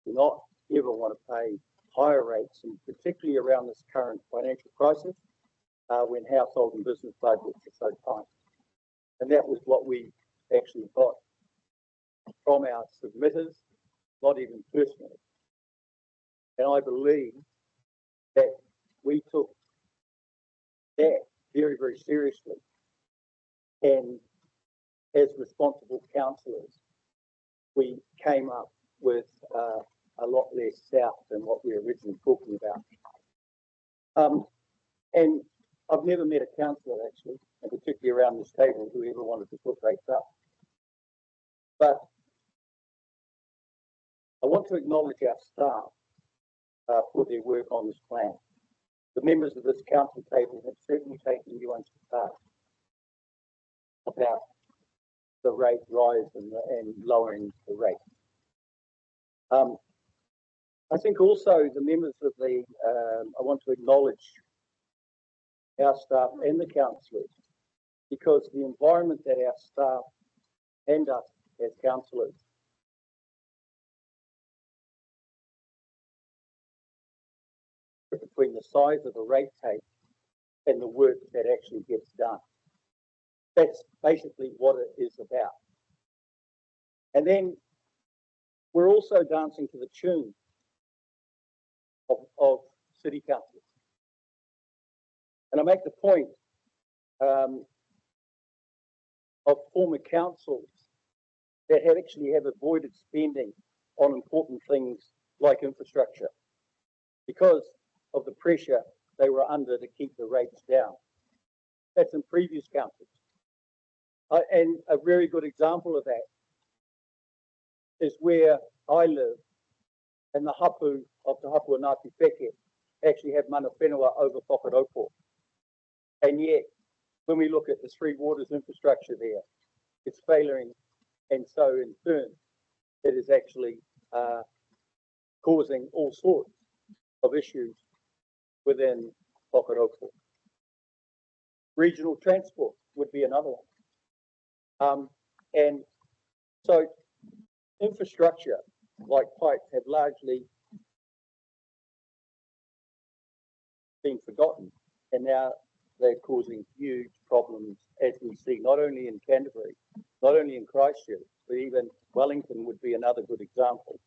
do not ever want to pay higher rates, and particularly around this current financial crisis, when household and business budgets are so tight. And that was what we actually got from our submitters, not even personally. And I believe that we took that very, very seriously. And as responsible councillors, we came up with a lot less south than what we were originally talking about. And I've never met a councillor actually, and particularly around this table, who ever wanted to put rates up. But I want to acknowledge our staff for their work on this plan. The members of this council table have certainly taken nuanced part about the rate rise and lowering the rate. I think also the members of the, I want to acknowledge our staff and the councillors, because the environment that our staff and us as councillors between the size of the rate take and the work that actually gets done. That's basically what it is about. And then we're also dancing to the tune of city councils. And I make the point of former councils that have avoided spending on important things like infrastructure because of the pressure they were under to keep the rates down. That's in previous councils. And a very good example of that is where I live, and the hapu of the Hapu Ngāti Wheke actually have mana whenua over Whakatau. And yet, when we look at the Three Waters infrastructure there, it's failing, and so in turn, it is actually causing all sorts of issues within Whakatau. Regional transport would be another one. And so infrastructure like pipes have largely been forgotten, and now they're causing huge problems, as we see, not only in Canterbury, not only in Christchurch, but even Wellington would be another good example.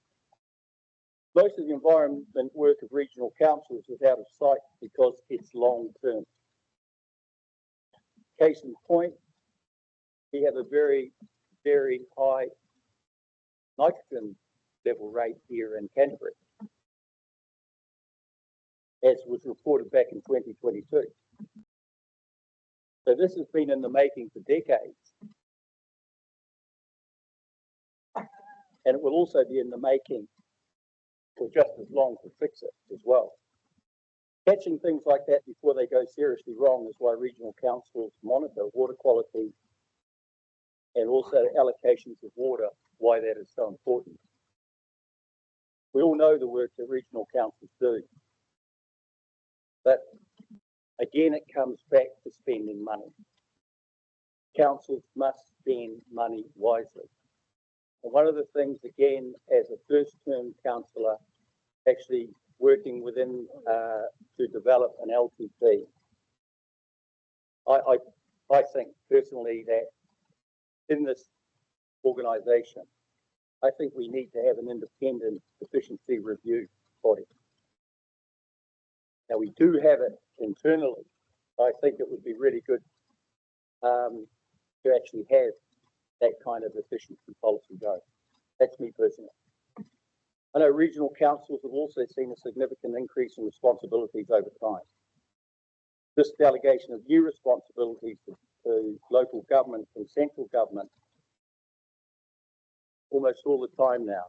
Most of the environment work of regional councils is out of sight because it's long term. Case in point, we have a very, very high nitrogen level rate here in Canterbury, as was reported back in 2022. So this has been in the making for decades. And it will also be in the making for just as long to fix it as well. Catching things like that before they go seriously wrong is why regional councils monitor water quality and also allocations of water, why that is so important. We all know the work that regional councils do, but again, it comes back to spending money. Councils must spend money wisely. And one of the things, again, as a first-term councillor, actually working within to develop an LTP, I think personally that in this organisation, I think we need to have an independent efficiency review body. Now, we do have it internally. I think it would be really good to actually have that kind of efficiency policy go. That's me personally. I know regional councils have also seen a significant increase in responsibilities over time. This delegation of new responsibilities to local government and central government almost all the time now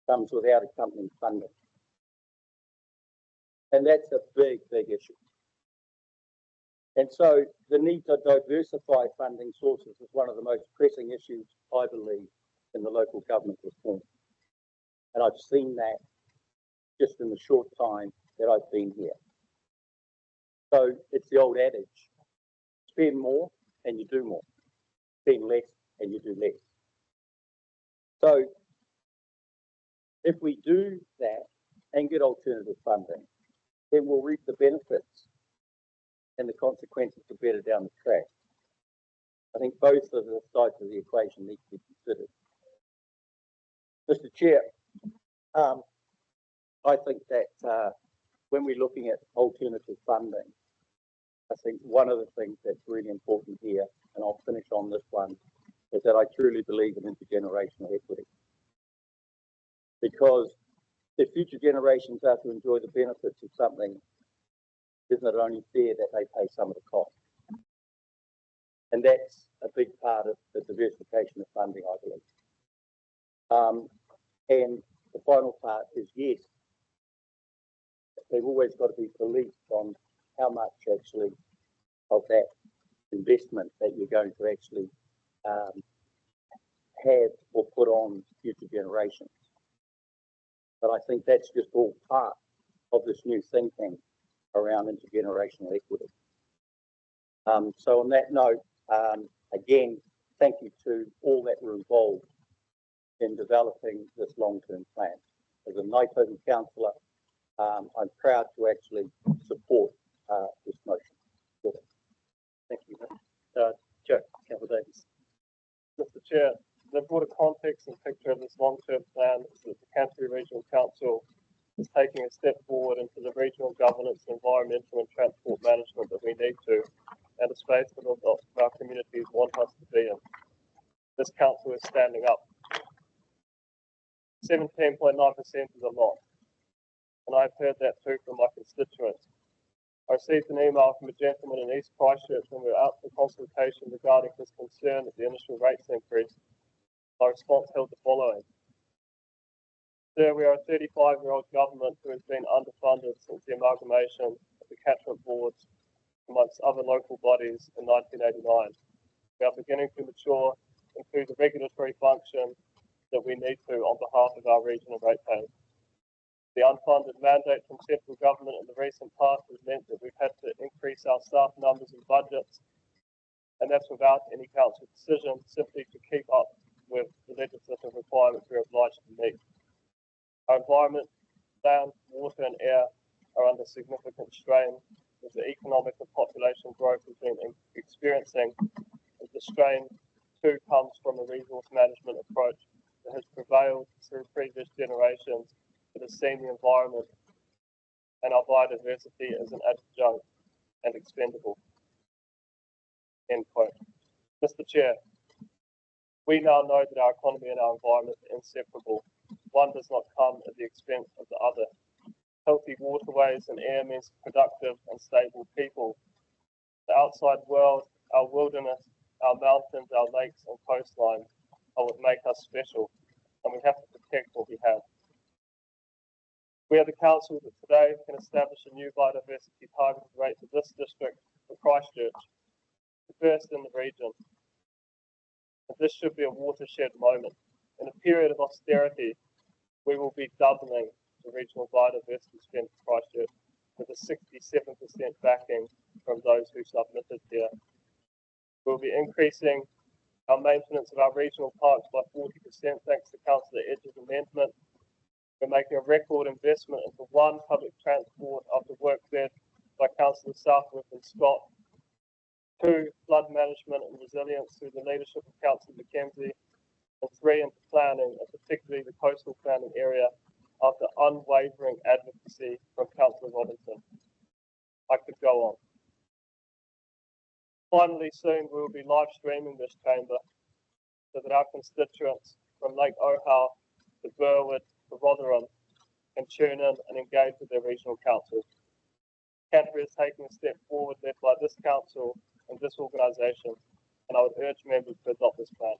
comes without accompanying funding. And that's a big, big issue. And so the need to diversify funding sources is one of the most pressing issues, I believe, in the local government reform. And I've seen that just in the short time that I've been here. So it's the old adage, spend more and you do more, spend less and you do less. So if we do that and get alternative funding, then we'll reap the benefits and the consequences are better down the track. I think both of the sides of the equation need to be considered. Mr. Chair, I think that when we're looking at alternative funding, I think one of the things that's really important here, and I'll finish on this one, is that I truly believe in intergenerational equity. Because if future generations are to enjoy the benefits of something, isn't it only fair that they pay some of the cost? And that's a big part of the diversification of funding, I believe. And the final part is, yes, they've always got to be policed on how much actually of that investment that you're going to actually have or put on future generations. But I think that's just all part of this new thinking around intergenerational equity. So on that note, again, thank you to all that were involved in developing this long-term plan. As a Naitohu councillor, I'm proud to actually support this motion. Good. Thank you. Joe, Councillor Davies. Mr. Chair, the broader context and picture of this long-term plan is that the Canterbury Regional Council is taking a step forward into the regional governance, environmental and transport management that we need to, and a space that our communities want us to be in. This council is standing up. 17.9% is a lot, and I've heard that too from my constituents. I received an email from a gentleman in East Christchurch when we were out for consultation regarding his concern at the initial rates increase. My response held the following. Sir, we are a 35-year-old government who has been underfunded since the amalgamation of the catchment boards amongst other local bodies in 1989. We are beginning to mature into the regulatory function that we need to on behalf of our region and ratepayers. The unfunded mandate from central government in the recent past has meant that we've had to increase our staff numbers and budgets, and that's without any council decision, simply to keep up with the legislative requirements we're obliged to meet. Our environment, land, water and air are under significant strain, with the economic and population growth we've been experiencing, the strain too comes from a resource management approach that has prevailed through previous generations that has seen the environment and our biodiversity as an adjunct and expendable. End quote. Mr. Chair, we now know that our economy and our environment are inseparable. One does not come at the expense of the other. Healthy waterways and air means productive and stable people. The outside world, our wilderness, our mountains, our lakes and coastlines are what make us special, and we have to protect what we have. We are the council that today can establish a new biodiversity targeted rate for this district for Christchurch, the first in the region. And this should be a watershed moment. In a period of austerity, we will be doubling the regional biodiversity spend for Christchurch with a 67% backing from those who submitted here. We'll be increasing our maintenance of our regional parks by 40% thanks to Councillor Edge's amendment. We're making a record investment into one, public transport after work led by Councillor Southworth and Scott. 2, flood management and resilience through the leadership of Councillor McKenzie. And 3, into planning, and particularly the coastal planning area, after unwavering advocacy from Councillor Robinson. I could go on. Finally, soon we will be live streaming this chamber so that our constituents from Lake Ohau to Burwood to Rotherham can tune in and engage with their regional council. Canterbury is taking a step forward led by this council and this organisation, and I would urge members to adopt this plan.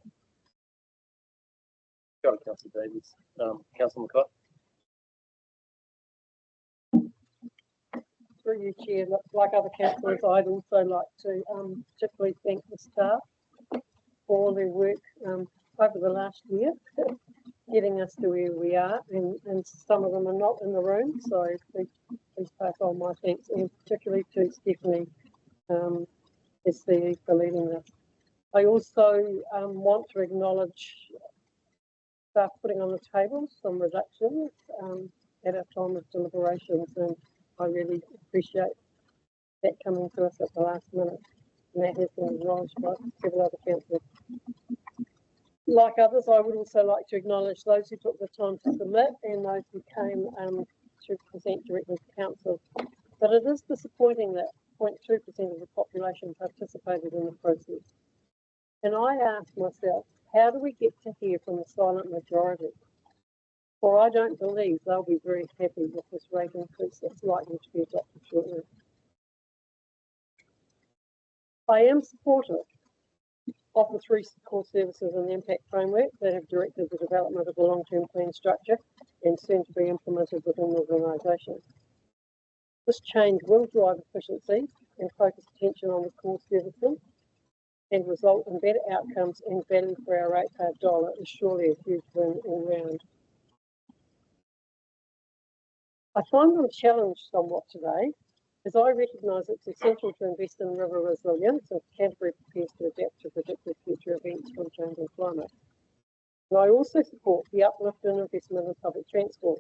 Go on, Councillor Davies. Councillor McCott. Through you, Chair, like other councillors, I'd also like to particularly thank the staff for all their work over the last year, getting us to where we are, and some of them are not in the room, so please pass on my thanks, and particularly to Stephanie SCE for leading this. I also want to acknowledge staff putting on the table some reductions at our time of deliberations, and I really appreciate that coming to us at the last minute, and that has been acknowledged by several other councillors. Like others, I would also like to acknowledge those who took the time to submit and those who came to present directly to council. But it is disappointing that 0.2% of the population participated in the process. And I ask myself, how do we get to hear from the silent majority? For I don't believe they'll be very happy with this rate increase that's likely to be adopted shortly. I am supportive of the 3 core services and the impact framework that have directed the development of a long-term plan structure and soon to be implemented within the organisation. This change will drive efficiency and focus attention on the core services and result in better outcomes and value for our ratepayer dollar is surely a huge win all round. I find them challenged somewhat today, as I recognise it's essential to invest in river resilience if Canterbury prepares to adapt to predicted future events from changing climate. And I also support the uplift in investment in public transport.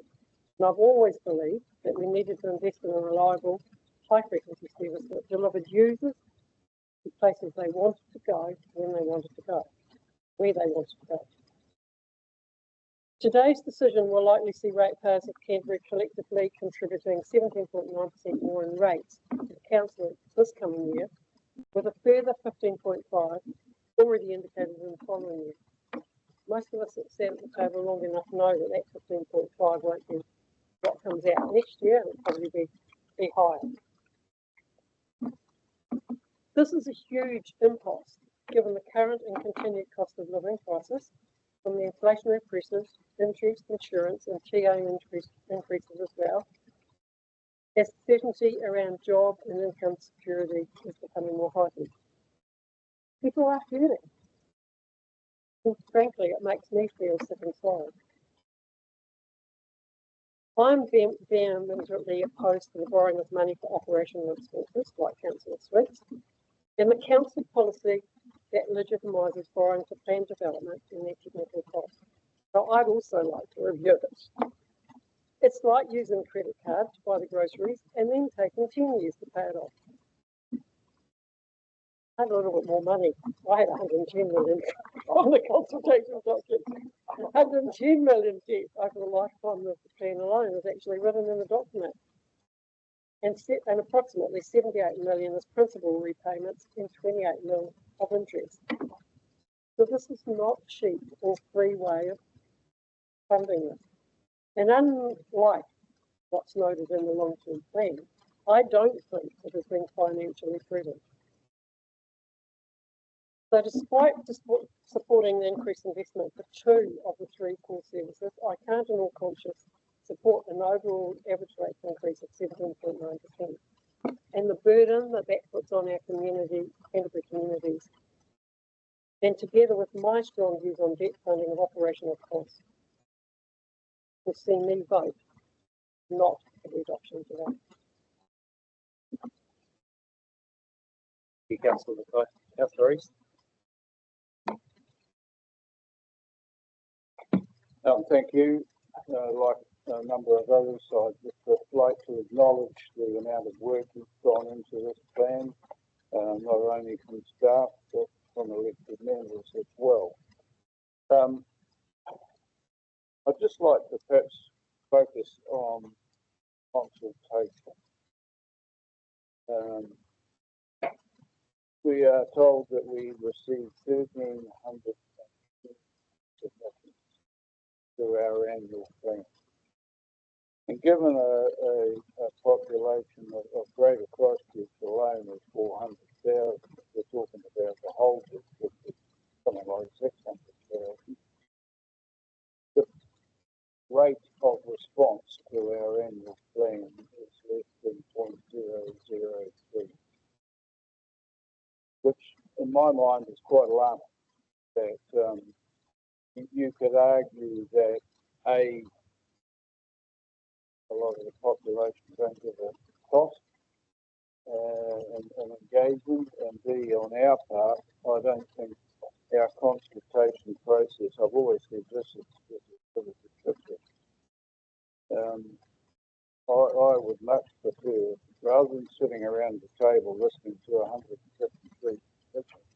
And I've always believed that we needed to invest in a reliable, high-frequency service that delivered users to places they wanted to go, when they wanted to go, where they wanted to go. Today's decision will likely see ratepayers of Canterbury collectively contributing 17.9% more in rates to the council this coming year, with a further 15.5% already indicated in the following year. Most of us that sat at the table long enough know that that 15.5 won't be what comes out next year. It'll probably be higher. This is a huge impost given the current and continued cost of living crisis from the inflationary pressures, interest, insurance and TA increases as well, as certainty around job and income security is becoming more heightened. People are hurting. And frankly, it makes me feel sick inside. I'm vehemently opposed to the borrowing of money for operational expenses, like Councillor Sweets, and the council policy that legitimises borrowing for planned development and their technical costs. So I'd also like to review this. It's like using a credit card to buy the groceries and then taking 10 years to pay it off. I had a little bit more money. I had 110 million on the consultation document. 110 million debt over the lifetime of the plan alone is actually written in the document. And approximately 78 million is principal repayments and 28 million of interest. So this is not cheap or free way of funding this. And unlike what's noted in the long-term plan, I don't think it has been financially prudent. So despite supporting the increased investment for 2 of the 3 core services, I can't in all conscience support an overall average rate increase of 17.9%. And the burden that puts on our community, Canterbury communities, and together with my strong views on debt funding of operational costs, will see me vote not for the adoption today. Councillor Mackay. Councillor East. Thank you. Like a number of others, I'd just like to acknowledge the amount of work that's gone into this plan, not only from staff, but from elected members as well. I'd just like to perhaps focus on consultation. We are told that we received 1,300 submissions to our annual plan. And given a population of Greater Christchurch alone of 400,000, we're talking about the whole district of something like 600,000. The rate of response to our annual plan is less than 0.003, which in my mind is quite alarming. That you could argue that A, a lot of the population don't give a cost and engagement, and B, on our part, I don't think our consultation process, I've always said this is pretty restrictive. I would much prefer, rather than sitting around the table listening to 153 petitions,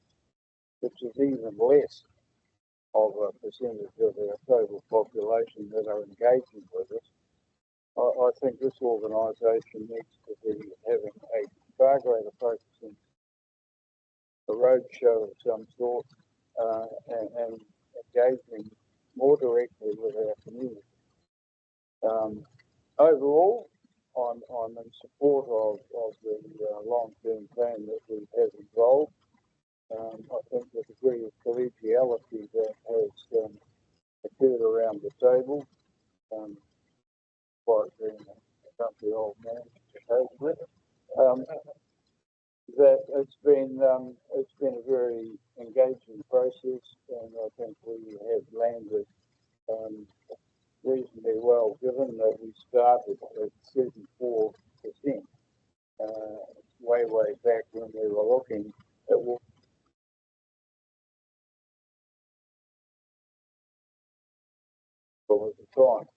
which is even less of a percentage of our total population that are engaging with us, I think this organisation needs to be having a far greater focus on a roadshow of some sort and engaging more directly with our community. Overall, I'm in support of the long-term plan that we have involved. I think the degree of collegiality that has occurred around the table, quite being a country old man, supposedly, that it's been a very engaging process, and I think we have landed reasonably well, given that we started at 34%, way back when we were looking at what at the time.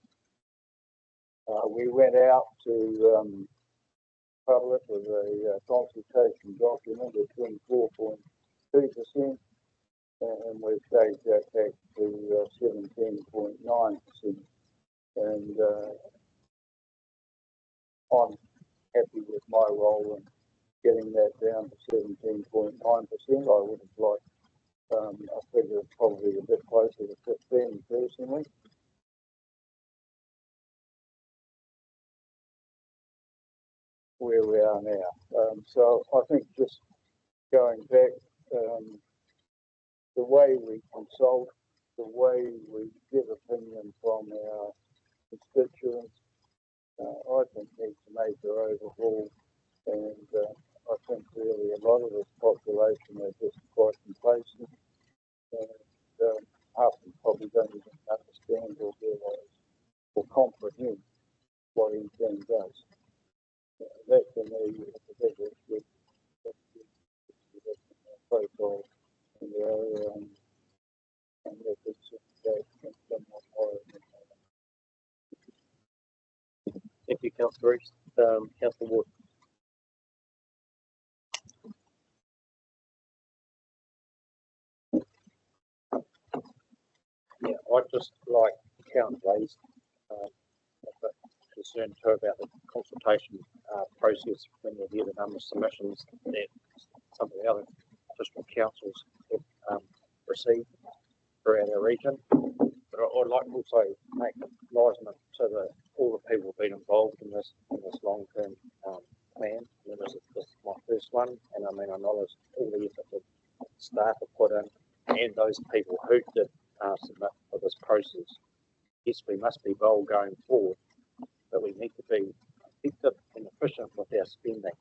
We went out to public with a consultation document of 24.2%, and we've changed that back to 17.9%. And I'm happy with my role in getting that down to 17.9%. I would have liked a figure probably a bit closer to 15 personally. Where we are now. So I think just going back, the way we consult, the way we get opinion from our constituents, I think needs a major overhaul, and I think really a lot of this population are just quite complacent, and half of them probably don't even understand or realise or comprehend what NTN does. That for me is the biggest issue. Protocol and their and their somewhat higher. Councillor East, Councillor Ward. Yeah, I'd just like Councillor East, concerned too about the consultation process when you hear the number of submissions that some of the other district councils have received throughout our region. But I'd like to also make acknowledgement to all the people who've been involved in this long-term plan. And this is my first one, and I mean I acknowledge all the effort that staff have put in and those people who did submit for this process. Yes, we must be bold going forward, but we need to be effective and efficient with our spending.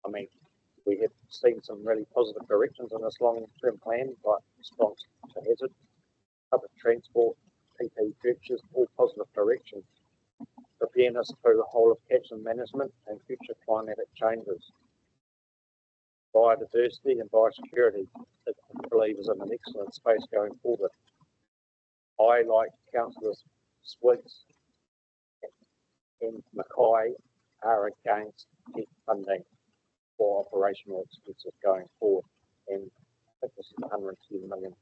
I mean, we have seen some really positive directions in this long-term plan, like response to hazard, public transport, PP purchases, all positive directions. Preparedness through the whole of catchment management and future climatic changes. Biodiversity and biosecurity, I believe, is in an excellent space going forward. I, like Councillors Sweets and Mackay, are against debt funding for operational expenses going forward, and I think this is $110 million,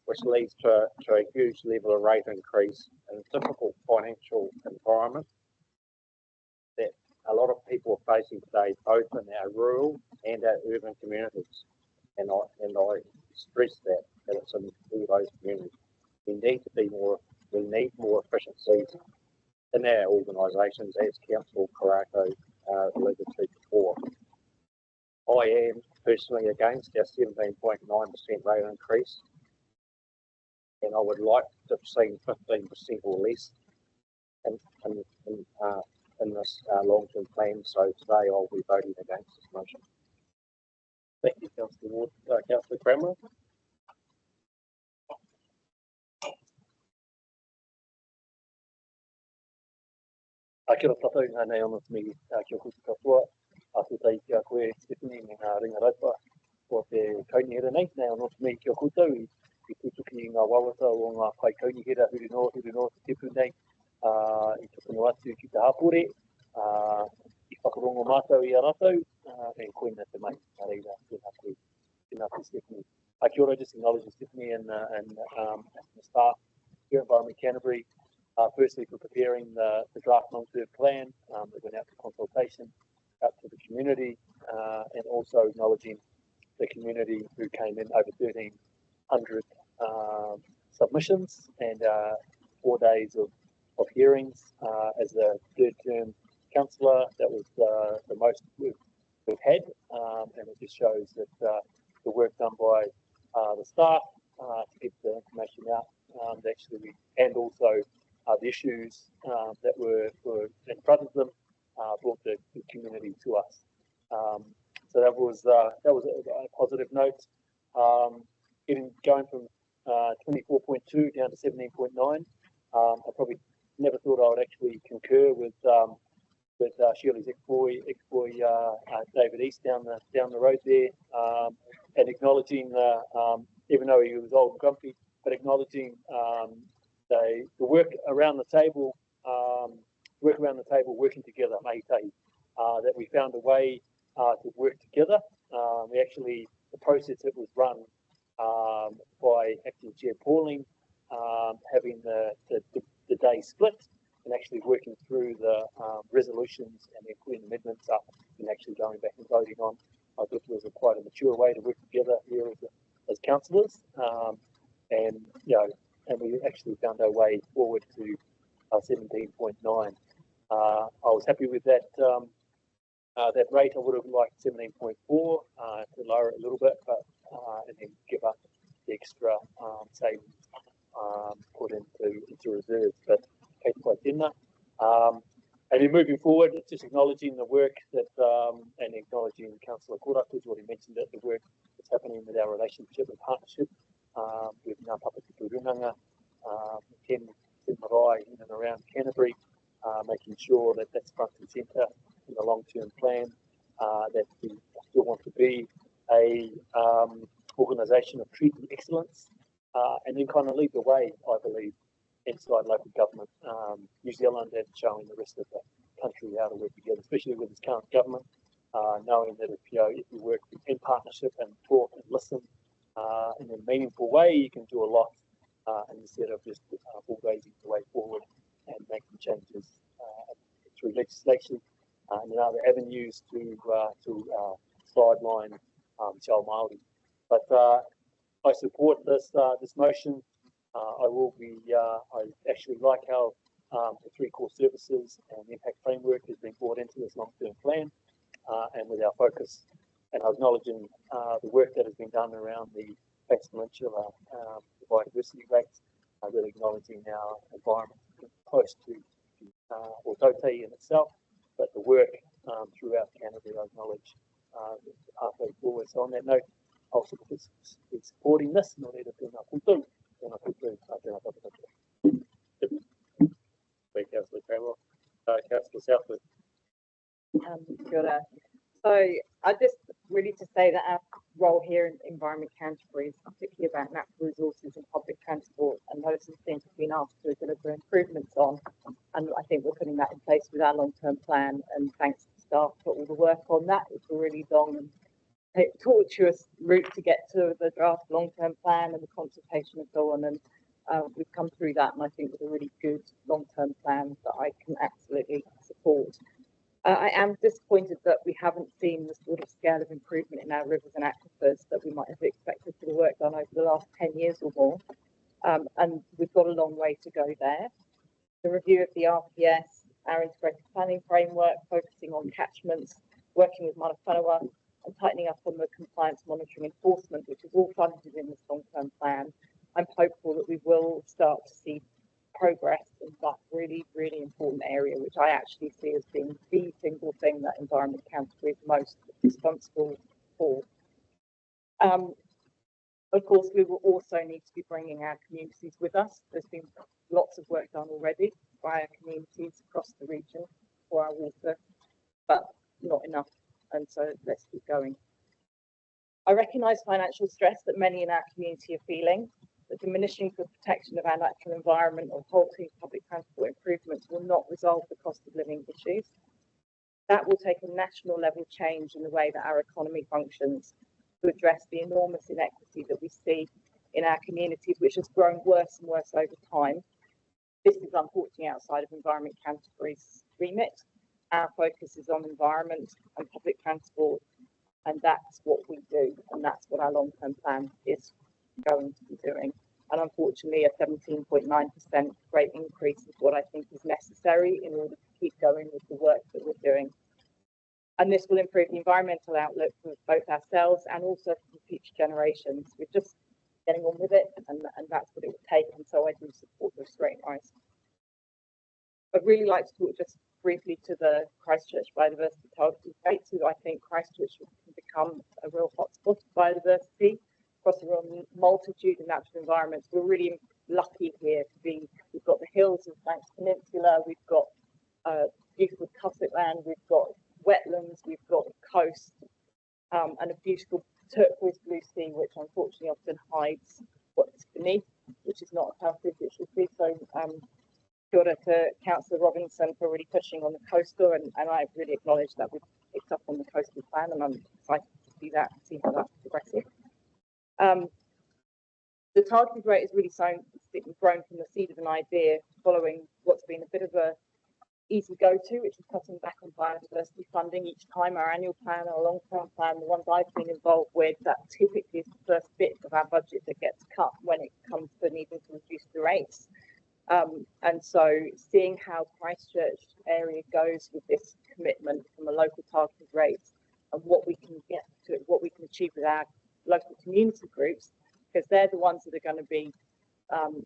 which leads to a huge level of rate increase in a difficult financial environment that a lot of people are facing today, both in our rural and our urban communities. And I stress that it's in all those communities. We need more efficiencies in our organisations, as Council Karakia alluded to before. I am personally against our 17.9% rate increase, and I would like to have seen 15% or less in this long-term plan. So today I'll be voting against this motion. Thank you, Councillor Ward. Councillor Cranmer. Kia ora tātou, nei ana te mihi, kia koutou katoa, te tei kia koe Stephanie me ngā ringa raupa o te kaunihera nei, nei ana te mihi kia koutou i tutuki i ngā wawata o ngā pai kaunihera huri no te tepu nei, i tukunu atu ki te hapore, i whakarongo mātou i a rātou, e koina te mai, nā reira, tēnā koe Stephanie. Kia ora, just acknowledging Stephanie and the staff here at Environment Canterbury, firstly for preparing the draft long-term plan that went out to consultation, out to the community, and also acknowledging the community who came in over 1,300 submissions and 4 days of hearings. As a third-term councillor, that was the most we've had, and it just shows that the work done by the staff to get the information out, and also the issues that were in front of them brought the community to us. So that was a positive note. Going from 24.2 down to 17.9. I probably never thought I would actually concur with Shirley's ex-boy David East down the road there, and acknowledging even though he was old and grumpy, but acknowledging the work around the table, working together, Mihi, that we found a way to work together. The process that was run by Acting Chair Pauline, having the day split and actually working through the resolutions and then putting amendments up and actually going back and voting on, I thought it was quite a mature way to work together here as councillors, and we actually found our way forward to 17.9. I was happy with that rate. I would have liked 17.4 to lower it a little bit, but and then give up the extra savings put into reserves. But kei te pai tēnā. And then moving forward, just acknowledging the work that and acknowledging Councillor Koraku's what he mentioned, that the work that's happening with our relationship and partnership with Ngā Papatipu Runanga, 10 marae in and around Canterbury, making sure that that's front and centre in the long-term plan, that we still want to be a organisation of treaty excellence, and then kind of lead the way, I believe, inside local government, New Zealand, and showing the rest of the country how to work together, especially with its current government, knowing that if you work in partnership and talk and listen in a meaningful way, you can do a lot instead of just bulldozing the way forward and making changes through legislation and other avenues to sideline Te Ao Māori. But I support this motion. I will be. I actually like how the three core services and the impact framework has been brought into this long-term plan, and with our focus and acknowledging the work that has been done around the Banks Peninsula biodiversity rates, really acknowledging our environment close to Autote in itself, but the work throughout Canada, I acknowledge the pathway forward. So on that note, I'll be supporting this. Councillor Cramer. Councillor Southwood. Kia ora. So I just really to say that our role here in Environment Canterbury is particularly about natural resources and public transport, and those are the things we've been asked to deliver improvements on, and I think we're putting that in place with our long-term plan, and thanks to staff for all the work on that. It's a really long and tortuous route to get to the draft long-term plan and the consultation and so on, and we've come through that, and I think with a really good long-term plan that I can absolutely support. I am disappointed that we haven't seen the sort of scale of improvement in our rivers and aquifers that we might have expected for the work done over the last 10 years or more, and we've got a long way to go there. The review of the RPS, our integrated planning framework, focusing on catchments, working with mana whanua, and tightening up on the compliance monitoring enforcement, which is all funded in this long-term plan. I'm hopeful that we will start to see progress in that really, really important area, which I actually see as being the single thing that Environment Canterbury is most responsible for. Of course, we will also need to be bringing our communities with us. There's been lots of work done already by our communities across the region for our water, but not enough, and so let's keep going. I recognise financial stress that many in our community are feeling. The diminishing the protection of our natural environment or halting public transport improvements will not resolve the cost of living issues. That will take a national level change in the way that our economy functions to address the enormous inequity that we see in our communities, which has grown worse and worse over time. This is unfortunately outside of Environment Canterbury's remit. Our focus is on environment and public transport, and that's what we do, and that's what our long-term plan is going to be doing. And unfortunately, a 17.9% rate increase is what I think is necessary in order to keep going with the work that we're doing. And this will improve the environmental outlook for both ourselves and also for future generations. We're just getting on with it, and that's what it would take. And so I do support this rate rise. I'd really like to talk just briefly to the Christchurch biodiversity targeted rates, who I think Christchurch can become a real hotspot of biodiversity across a real multitude of natural environments. We're really lucky here to be, we've got the hills of Banks Peninsula, we've got beautiful tussock land, we've got wetlands, we've got coast, and a beautiful turquoise blue sea, which unfortunately often hides what's beneath, which is not how good it should be. So kia ora to Councillor Robinson for really pushing on the coastal, and I really acknowledge that we've picked up on the coastal plan, and I'm excited to see that and see how that's progressing. The targeted rate is really grown from the seed of an idea following what's been a bit of a easy go-to, which is cutting back on biodiversity funding each time. Our annual plan, our long-term plan, the ones I've been involved with, that typically is the first bit of our budget that gets cut when it comes to needing to reduce the rates. And so seeing how Christchurch area goes with this commitment from a local targeted rate and what we can get to, what we can achieve with our local community groups, because they're the ones that are going to be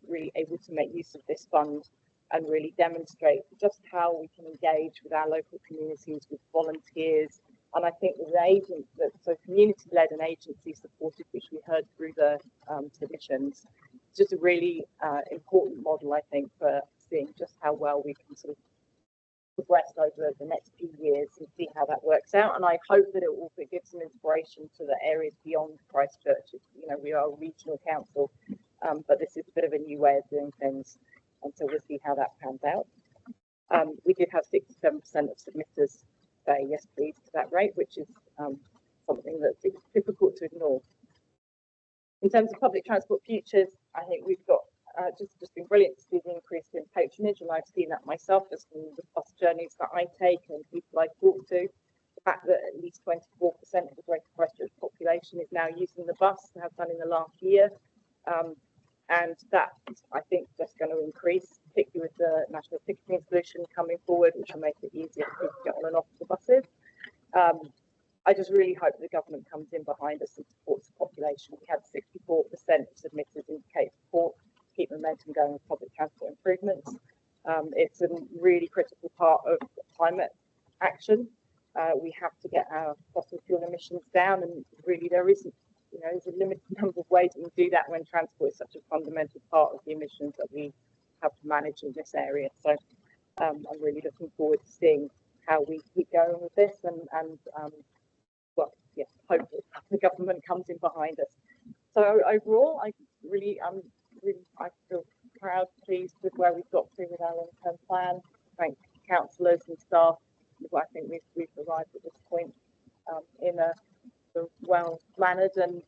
really able to make use of this fund and really demonstrate just how we can engage with our local communities, with volunteers, and I think with agents, so community-led and agency-supported, which we heard through the Petitions. It's just a really important model, I think, for seeing just how well we can sort of progress over the next few years and see how that works out. And I hope that it will give some inspiration to the areas beyond Christchurch. You know, we are a regional council, but this is a bit of a new way of doing things. and so we'll see how that pans out. We did have 67% of submitters say yes please to that rate, which is something that's difficult to ignore. In terms of public transport futures, I think we've got just been brilliant to see the increase in patronage, and I've seen that myself just from the bus journeys that I take and people I talk to. The fact that at least 24% of the Greater Christchurch population is now using the bus, and have done in the last year, and that I think just going to increase, particularly with the national ticketing solution coming forward, which will make it easier for people to get on and off the buses. I just really hope the government comes in behind us and supports the population. We had 64% submitted indicate support to keep momentum going with public transport improvements. It's a really critical part of climate action. We have to get our fossil fuel emissions down, and really there isn't, there's a limited number of ways we can do that when transport is such a fundamental part of the emissions that we have to manage in this area. So I'm really looking forward to seeing how we keep going with this, and hopefully the government comes in behind us. So overall, I feel proud, pleased with where we've got to with our long-term plan. Thank councillors and staff. I think we've arrived at this point in a well-mannered and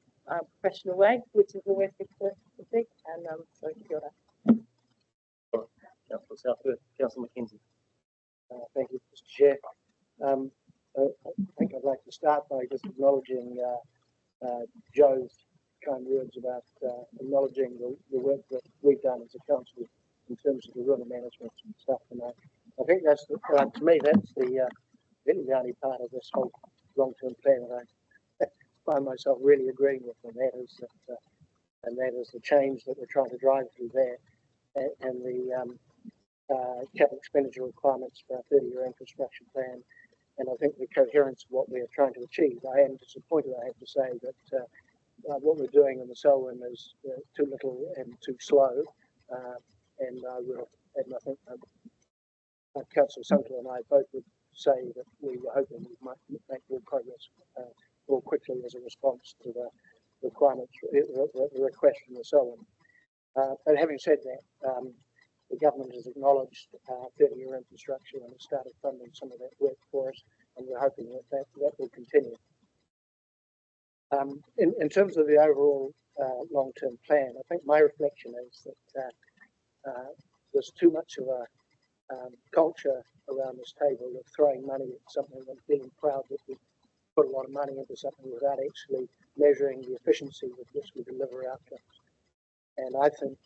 professional way, which is always good to see. And so kia ora. Councillor Southwood, Councillor Mackenzie. Thank you, Mr. Chair. I think I'd like to start by just acknowledging Joe's kind words about acknowledging the work that we've done as a council in terms of the river management and stuff. And I think that's, to me, that's really the only part of this whole long-term plan that I find myself really agreeing with, and that is the change that we're trying to drive through there, and the capital expenditure requirements for our 30-year infrastructure plan. And I think the coherence of what we're trying to achieve. I am disappointed, I have to say, that what we're doing in the Selwyn is too little and too slow. And I think Councillor Sunkler and I both would say that we were hoping we might make more progress more quickly as a response to the requirements, the request from the Selwyn. But having said that, the government has acknowledged 30-year infrastructure and has started funding some of that work for us, and we're hoping that will continue. In terms of the overall long-term plan, I think my reflection is that there's too much of a culture around this table of throwing money at something and feeling proud that we put a lot of money into something without actually measuring the efficiency with which we deliver outcomes. And I think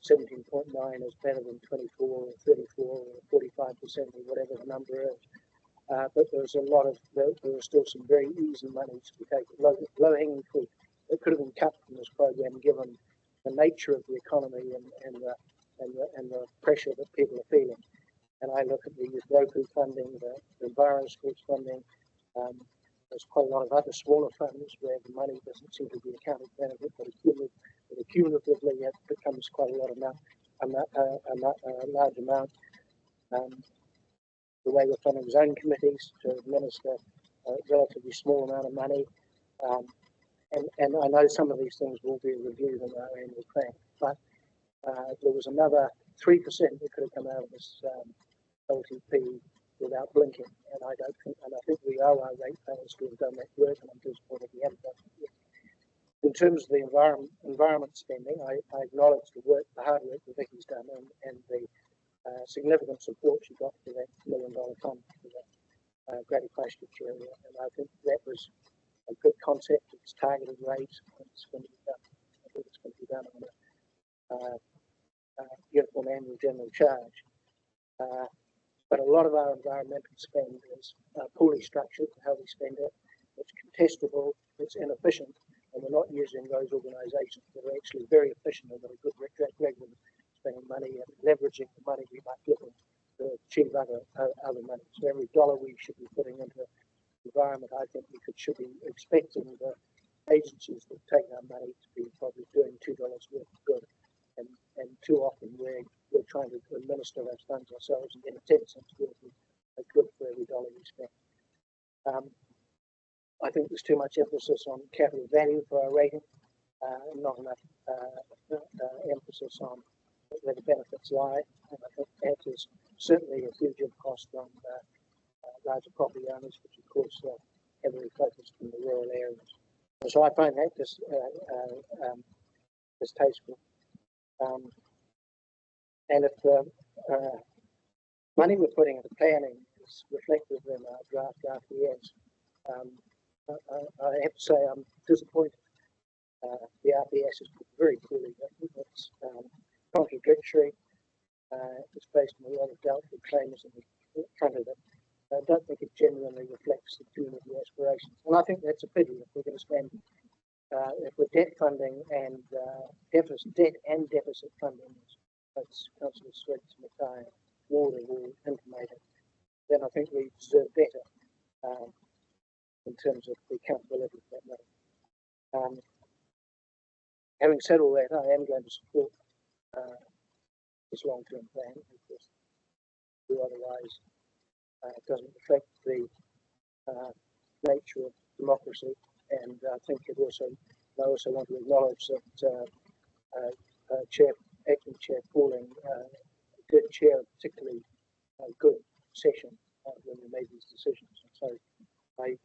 17.9 is better than 24 or 34 or 45% or whatever the number is. But there's there are still some very easy money to be taken, low-hanging fruit that could have been cut from this program given the nature of the economy and the pressure that people are feeling. And I look at the Roku funding, the Enviro Sports funding. There's quite a lot of other smaller funds where the money doesn't seem to be accounted for, but cumulatively it becomes quite a large amount. The way we're funding zone committees to administer a relatively small amount of money. And I know some of these things will be reviewed in our annual plan, but there was another 3% that could have come out of this LTP without blinking, and I think we owe our ratepayers to have done that work, and I'm disappointed we haven't done it yet. In terms of the environment spending, I acknowledge the hard work that Vicky's done, and the significant support she got for that $1 million fund for the Greater Christchurch area, and I think that was a good concept. It's targeted rates. It's going to be done. I think it's going to be done on a uniform annual general charge. But a lot of our environmental spend is poorly structured for how we spend it. It's contestable, it's inefficient, and we're not using those organisations that are actually very efficient and that are good track record spending money and leveraging the money we might give them to achieve other money. So every dollar we should be putting into the environment, I think we should be expecting the agencies that take our money to be probably doing $2 worth of good. And too often we're trying to administer those funds ourselves and get a 10 cents worth of good for every dollar we spend. I think there's too much emphasis on capital value for our rating, not enough emphasis on where the benefits lie. And I think that is certainly a huge cost on larger property owners, which of course heavily focused in the rural areas. And so I find that distasteful. And if money we're putting into planning is reflected in our draft RPS, I have to say I'm disappointed. The RPS is very poorly written. It's contradictory. It's based on a lot of doubtful claims in the front of it. I don't think it genuinely reflects the community aspirations. And I think that's a pity if we're going to spend, if we're debt funding and debt and deficit funding, as Councillor Swiggs, Mackay, Warder will intimate it, then I think we deserve better in terms of the accountability of that money. Having said all that, I am going to support this long-term plan because otherwise it doesn't reflect the nature of democracy, and I think I also want to acknowledge that Acting Chair Pauling did chair a particularly good session when we made these decisions. So I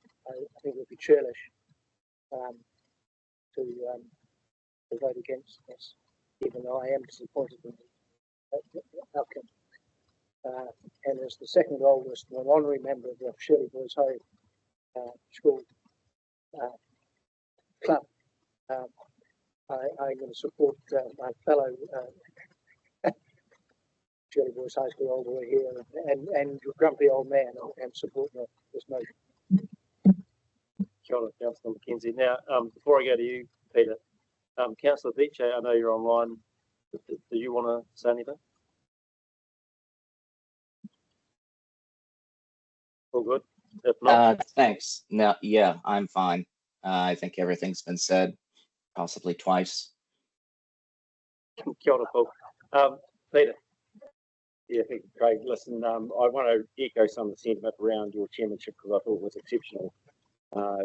think it would be churlish to vote against this, even though I am disappointed in the outcome. And as the second oldest and an honorary member of the Shirley Boys High School Club, I'm going to support my fellow Shirley Boys High School old boy here and grumpy old man and support this motion. Kia ora, Councillor Mackenzie. Now, before I go to you, Peter, Councillor Beach, I know you're online. Do you want to say anything? All good? If not, Thanks. No, yeah, I'm fine. I think everything's been said, possibly twice. Kia ora, Paul. Peter. Yeah, Craig, listen, I want to echo some of the sentiment around your chairmanship because I thought it was exceptional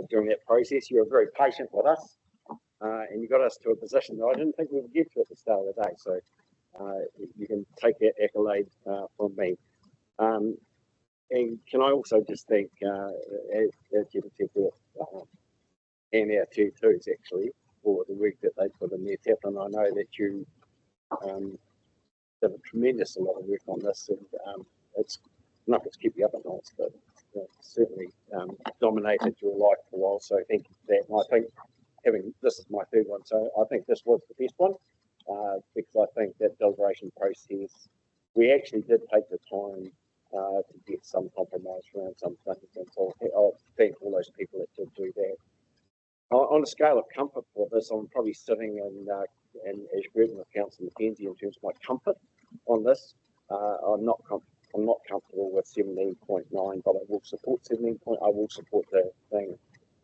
during that process. You were very patient with us and you got us to a position that I didn't think we would get to at the start of the day. So you can take that accolade from me. And can I also just thank as you said, and our tier twos actually for the work that they put in there. Taplin, I know that you did a tremendous amount of work on this, and it's not going to keep you up at night, but certainly dominated your life for a while. So thank you for that. And I think this is my third one, so I think this was the best one because I think that deliberation process, we actually did take the time to get some compromise around some things, and so I'll thank all those people that did do that. On a scale of comfort for this, I'm probably sitting in as agreement with Councillor Mackenzie in terms of my comfort on this. I'm not comfortable with 17.9, but I will support 17. I will support the thing.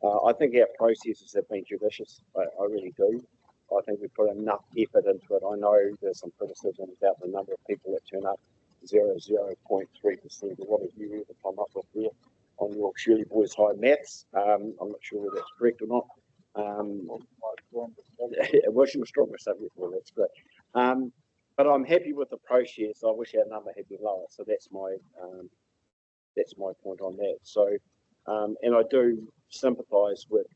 I think our processes have been judicious. I really do. I think we put enough effort into it. I know there's some criticism about the number of people that turn up, 0.3%. What have you ever come up with there on your Shirley Boys High maths? I'm not sure whether that's correct or not. It was your stronger subject, well, that's great. But I'm happy with the process. I wish our number had been lower. So that's my point on that. So, and I do sympathise with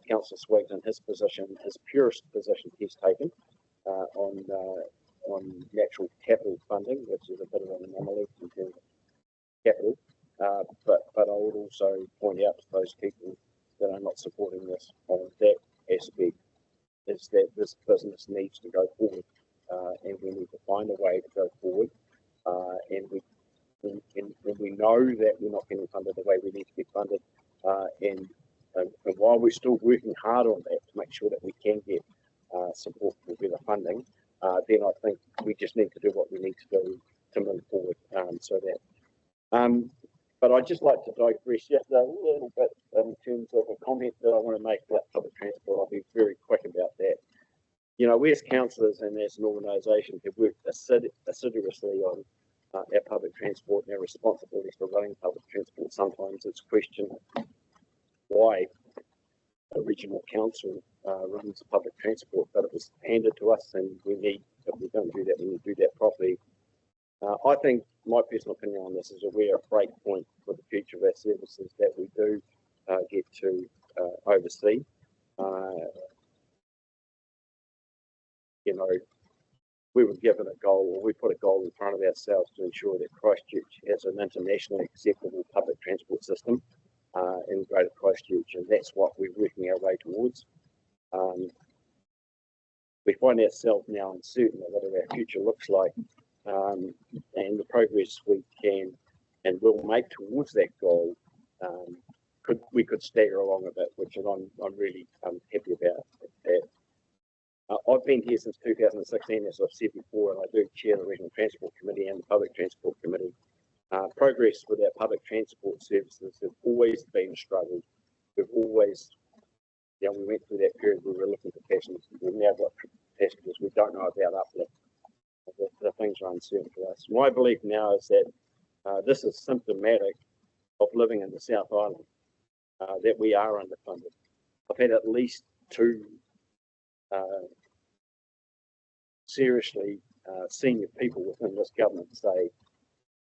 Councillor Swiggs in his position, his purest position he's taken on natural capital funding, which is a bit of an anomaly in terms of capital. But I would also point out to those people that are not supporting this on that aspect is that this business needs to go forward, and we need to find a way to go forward. And we know that we're not getting funded the way we need to get funded, and while we're still working hard on that to make sure that we can get support for better funding, then I think we just need to do what we need to do to move forward. But I'd just like to digress just a little bit in terms of a comment that I want to make about public transport. I'll be very quick about that. You know, we as councillors and as an organisation have worked assiduously on our public transport and our responsibilities for running public transport. Sometimes it's questioned why a regional council runs public transport, but it was just handed to us, and we need, if we're going to do that, we need to do that properly. I think my personal opinion on this is that we're a break point for the future of our services that we do get to oversee. You know, we were given a goal, or we put a goal in front of ourselves to ensure that Christchurch has an internationally acceptable public transport system in Greater Christchurch, and that's what we're working our way towards. We find ourselves now uncertain of what our future looks like, and the progress we can and will make towards that goal. We could stagger along a bit, which I'm really happy about that. I've been here since 2016, as I've said before, and I do chair the Regional Transport Committee and the Public Transport Committee. Progress with our public transport services have always been a struggle. We've always, we went through that period where we were looking for passengers. We've now got passengers. We don't know about uplift. The things are uncertain for us. My belief now is that this is symptomatic of living in the South Island, that we are underfunded. I've had at least two seriously senior people within this government say,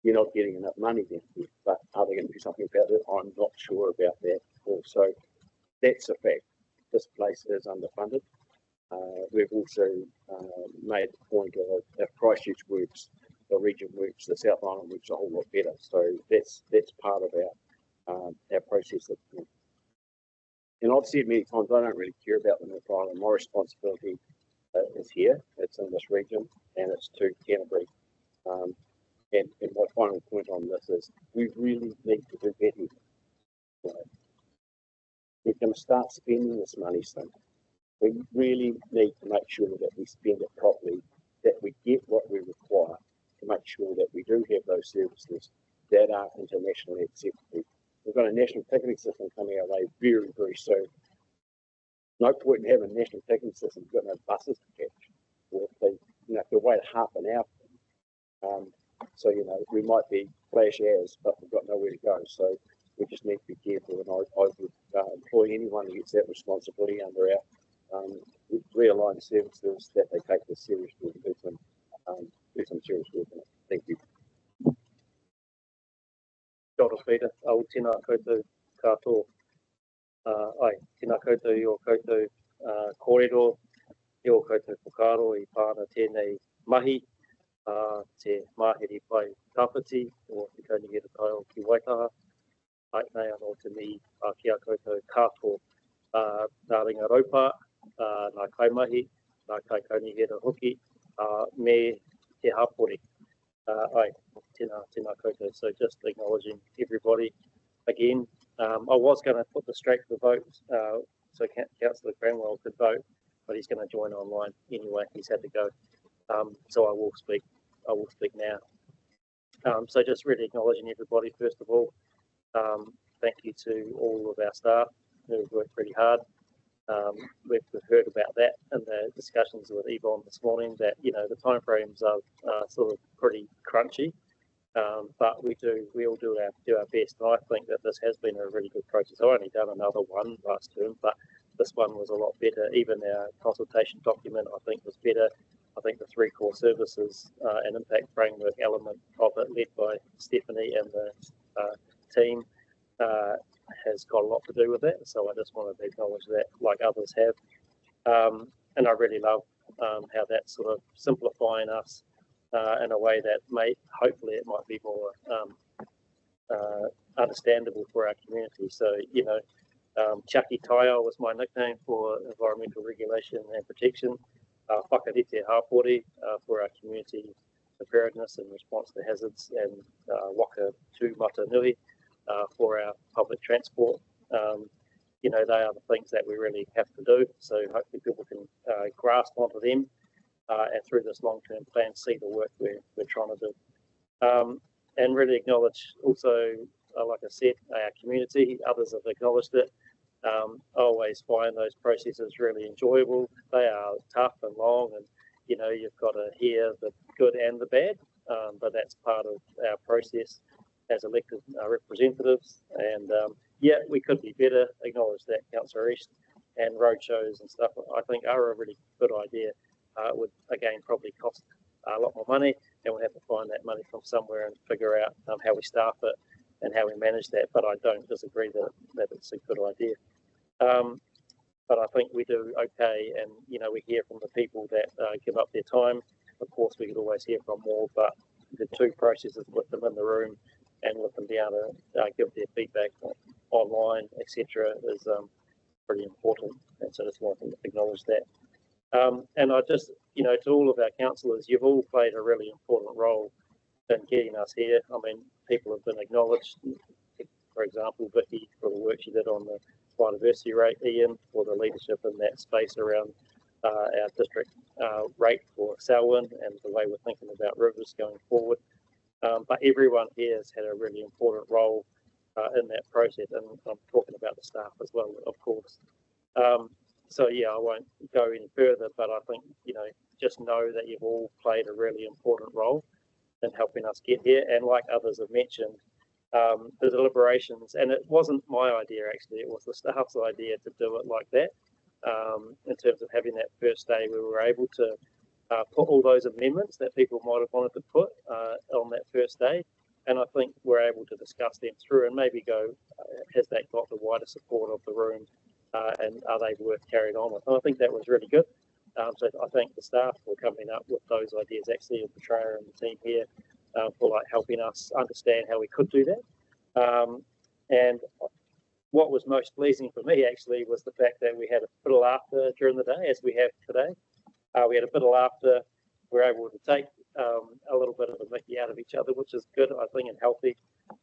you're not getting enough money down here, but are they going to do something about it? I'm not sure about that. Also, that's a fact. This place is underfunded. We've also made the point of if Christchurch works, the region works, the South Island works a whole lot better. So that's part of our process. And I've said many times, I don't really care about the North Island. My responsibility is here. It's in this region, and it's to Canterbury. And my final point on this is we really need to do better. We're going to start spending this money soon. We really need to make sure that we spend it properly, that we get what we require to make sure that we do have those services that are internationally acceptable. We've got a national ticketing system coming our way very, very soon. No point in having a national ticketing system if you've got no buses to catch, or if they wait half an hour. So we might be flash as, but we've got nowhere to go. So we just need to be careful, and I would employ anyone who gets that responsibility under our realign services that they take this seriously and do some serious work on it. Thank you. Kia ora Peter, au tēnā koutou katoa. Ai, tēnā koutou i o koutou kōrero, i o koutou whakaro i pāna tēnei mahi, te māhere pai tāpiti o te kaunihera tai o ki Waitaha. Ai, nei anō te mihi kia koutou katoa nā ringa raupā, nā kaimahi, nā kai kaunihera hoki, me te hapori. Ai, tēnā koutou. So just acknowledging everybody again. I was going to put this straight to the vote, so Councillor Cranwell could vote, but he's going to join online anyway. He's had to go. So I will speak now. So just really acknowledging everybody first of all. Thank you to all of our staff who have worked pretty hard. We've heard about that in the discussions with Yvonne this morning, that the timeframes are sort of pretty crunchy, but we all do our best. And I think that this has been a really good process. I've only done another one last term, but this one was a lot better. Even our consultation document, I think, was better. I think the 3 core services and impact framework element of it, led by Stephanie and the team, has got a lot to do with it. So I just wanted to acknowledge that, like others have. And I really love how that's sort of simplifying us in a way that hopefully it might be more understandable for our community. So, Chaki Taio was my nickname for environmental regulation and protection. Whakarite Hapori for our community preparedness and response to hazards, and Waka Tu Mata Nui for our public transport. They are the things that we really have to do. So hopefully people can grasp onto them and through this long-term plan see the work we're trying to do. And really acknowledge also, like I said, our community. Others have acknowledged it. I always find those processes really enjoyable. They are tough and long, and you've got to hear the good and the bad, but that's part of our process as elected representatives. And we could be better. Acknowledge that, Councillor East, and roadshows and stuff, I think are a really good idea. It would again probably cost a lot more money, and we'll have to find that money from somewhere and figure out how we staff it and how we manage that. But I don't disagree that it's a good idea. But I think we do okay, and we hear from the people that give up their time. Of course, we could always hear from more, but the two processes with them in the room and with them being able to give their feedback online, etc., is pretty important. And so I just want to acknowledge that. And I just, to all of our councillors, you've all played a really important role in getting us here. I mean, people have been acknowledged. For example, Vicky for the work she did on the biodiversity rate, Ian for the leadership in that space around our district rate for Selwyn and the way we're thinking about rivers going forward. But everyone here has had a really important role in that process, and I'm talking about the staff as well, of course. So yeah, I won't go any further, but I think, just know that you've all played a really important role in helping us get here. And like others have mentioned, the deliberations, and it wasn't my idea actually, it was the staff's idea to do it like that. In terms of having that first day, we were able to put all those amendments that people might have wanted to put on that first day. And I think we're able to discuss them through and maybe go, has that got the wider support of the room? And are they worth carrying on with? And I think that was really good. So I thank the staff for coming up with those ideas, actually, and Petraya and the team here for helping us understand how we could do that. And what was most pleasing for me actually was the fact that we had a bit of laughter during the day, as we have today. We had a bit of laughter. We were able to take a little bit of the Mihi out of each other, which is good, I think, and healthy.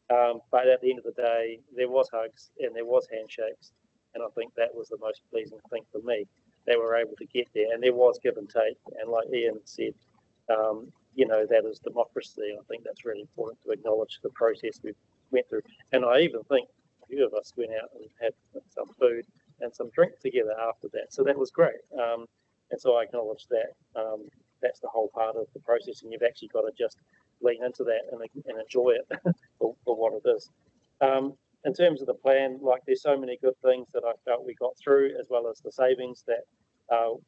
But at the end of the day, there was hugs and there was handshakes. And I think that was the most pleasing thing for me. They were able to get there, and there was give and take. And like Ian said, that is democracy. I think that's really important to acknowledge the process we went through. And I even think a few of us went out and had some food and some drink together after that. So that was great. And so I acknowledge that. That's the whole part of the process, and you've actually got to just lean into that and enjoy it for what it is. In terms of the plan, there's so many good things that I felt we got through, as well as the savings that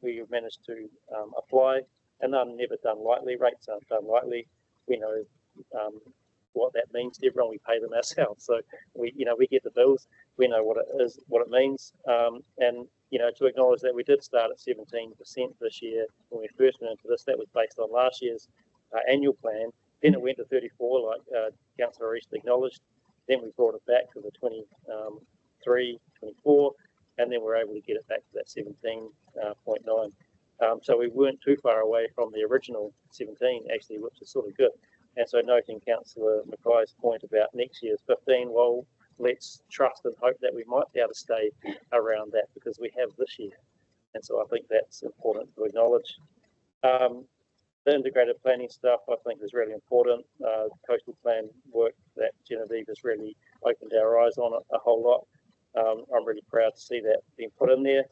we managed to apply, and none never done lightly. Rates aren't done lightly. We know what that means to everyone. We pay them ourselves, so we get the bills. We know what it is, what it means, and to acknowledge that we did start at 17% this year when we first went into this. That was based on last year's annual plan. Then it went to 34, like Councillor East acknowledged. Then we brought it back to the 23, 24, and then we're able to get it back to that 17.9. So we weren't too far away from the original 17, actually, which is sort of good. And so noting Councillor Mackay's point about next year's 15, well, let's trust and hope that we might be able to stay around that, because we have this year. And so I think that's important to acknowledge. The integrated planning stuff, I think, is really important. Coastal plan work that Genevieve has really opened our eyes on it a whole lot. I'm really proud to see that being put in there.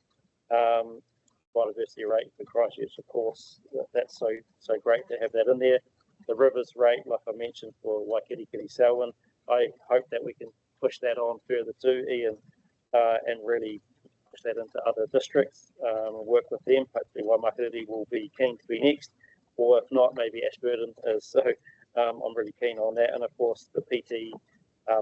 Biodiversity rate for Christchurch, of course, that's so great to have that in there. The rivers rate, like I mentioned, for Whakakapi Selwyn, I hope that we can push that on further too, Ian, and really push that into other districts and work with them. Hopefully Waimakariri will be keen to be next, or if not, maybe Ashburton is. So I'm really keen on that. And of course, the PT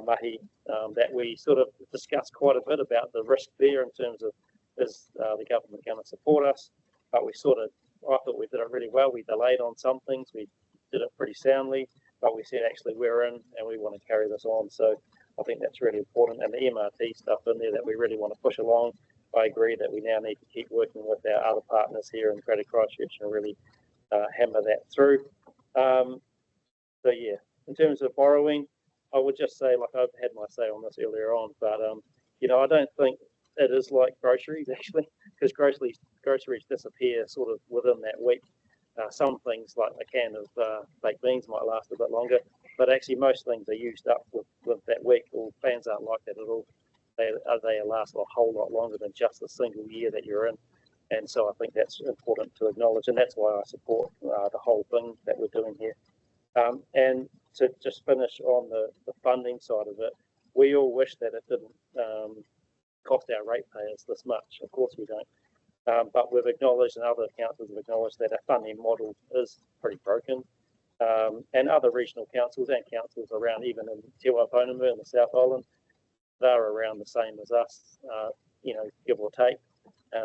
Mihi that we sort of discussed quite a bit about the risk there in terms of, is the government going to support us? But I thought we did it really well. We delayed on some things. We did it pretty soundly, but we said actually we're in and we want to carry this on. So I think that's really important. And the MRT stuff in there that we really want to push along. I agree that we now need to keep working with our other partners here in Greater Christchurch and really hammer that through. So yeah, in terms of borrowing, I would just say, like I've had my say on this earlier on, but I don't think it is like groceries actually, because groceries disappear sort of within that week. Some things like a can of baked beans might last a bit longer, but actually most things are used up with that week. Or plans aren't like that at all. They last a whole lot longer than just a single year that you're in. And so I think that's important to acknowledge, and that's why I support the whole thing that we're doing here. And to just finish on the funding side of it, we all wish that it didn't cost our ratepayers this much. Of course we don't. But we've acknowledged, and other councils have acknowledged, that our funding model is pretty broken. And other regional councils and councils around, even in Te Waiponemu in the South Island, they're around the same as us, give or take.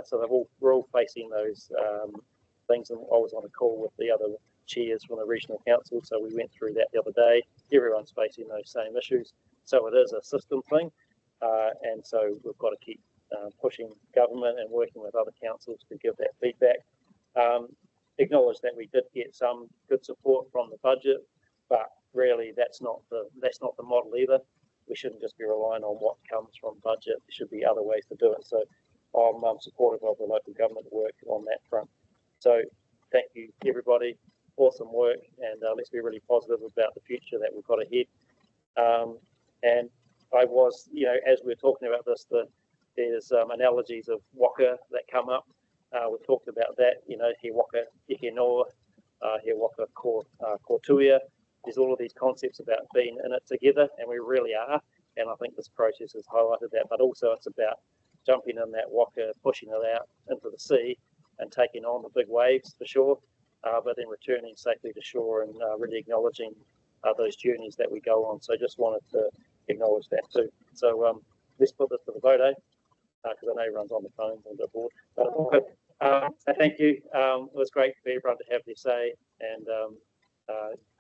So we're all facing those things. And I was on a call with the other chairs from the regional council, so we went through that the other day. Everyone's facing those same issues. So it is a system thing. And so we've got to keep pushing government and working with other councils to give that feedback. Acknowledge that we did get some good support from the budget, but really that's not the model either. We shouldn't just be relying on what comes from budget. There should be other ways to do it. So I'm supportive of the local government work on that front. So thank you, everybody. Awesome work, and let's be really positive about the future that we've got ahead. And I was, as we're talking about this, there's analogies of waka that come up. We've talked about that, he waka ike noa, he waka ko tuia. There's all of these concepts about being in it together, and we really are. And I think this process has highlighted that, but also it's about jumping in that waka, pushing it out into the sea and taking on the big waves for sure, but then returning safely to shore and really acknowledging those journeys that we go on. So just wanted to acknowledge that too. So let's put this to the vote, because I know everyone's on the phones and a bit bored. So thank you. It was great for everyone to have their say, and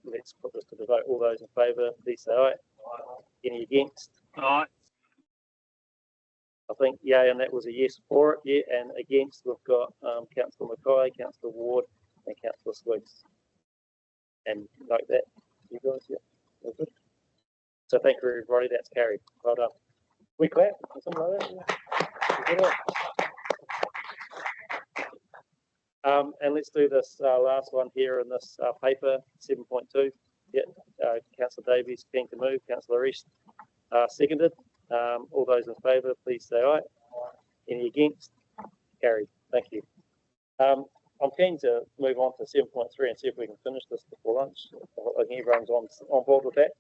let's put this to the vote. All those in favour, please say aye. Any against? Aye. I think yay, and that was a yes for it. Yeah, and against we've got Councillor Mackay, Councillor Ward, and Councillor Swiggs. And like that, you guys, yeah, all good. So thank you, everybody. That's carried. Well done. We clap or something like that. Yeah. And let's do this last one here in this paper, 7.2. Yeah, Councillor Davies, keen to move. Councillor East, seconded. All those in favour, please say aye. Any against? Carried. Thank you. I'm keen to move on to 7.3 and see if we can finish this before lunch. I think everyone's on board with that.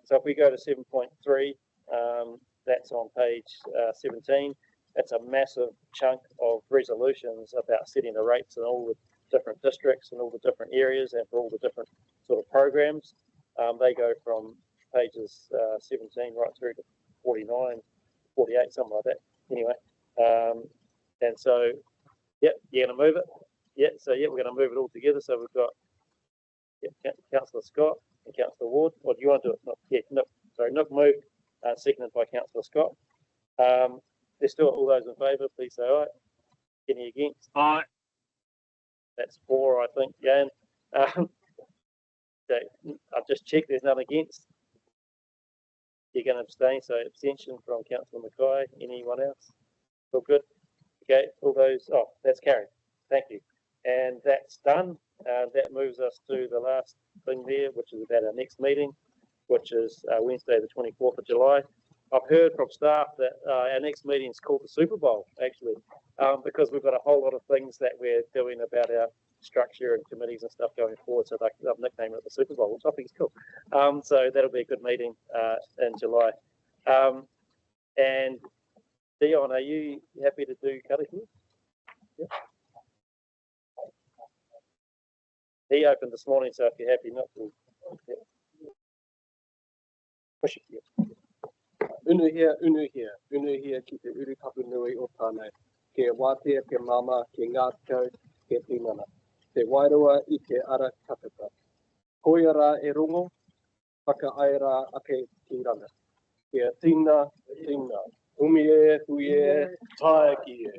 So if we go to 7.3, that's on page 17. It's a massive chunk of resolutions about setting the rates in all the different districts and all the different areas and for all the different sort of programs. They go from pages 17 right through to 49, 48, something like that. Anyway, and so, yep, you're going to move it. Yeah, so yeah, we're going to move it all together. So we've got Councillor Scott and Councillor Ward. Or do you want to do it? No, yeah, Nook. Sorry, Nook moved, seconded by Councillor Scott. There's still all those in favour, please say aye. Any against? Aye. That's 4, I think, Jan. So I've just checked, there's none against. You're going to abstain, so abstention from Councillor Mackay. Anyone else? All good? Okay, all those, that's carried. Thank you. And that's done. That moves us to the last thing there, which is about our next meeting, which is Wednesday, the 24th of July. I've heard from staff that our next meeting is called the Super Bowl, actually, because we've got a whole lot of things that we're doing about our structure and committees and stuff going forward. So they've nicknamed it the Super Bowl, which I think is cool. So that'll be a good meeting in July. And Dion, are you happy to do Karakia? Yeah. He opened this morning, so if you're happy not to, yeah. Push it. Yeah. Unuhia ki te urutapu nui o tānei. Ke wātea, ke mama, ke ngātau, ke tinana. Te wairua I te ara kataka. Koia rā e rongo, whakaaira ake ki rana. Ke tina, umi e, hui e, tae ki e.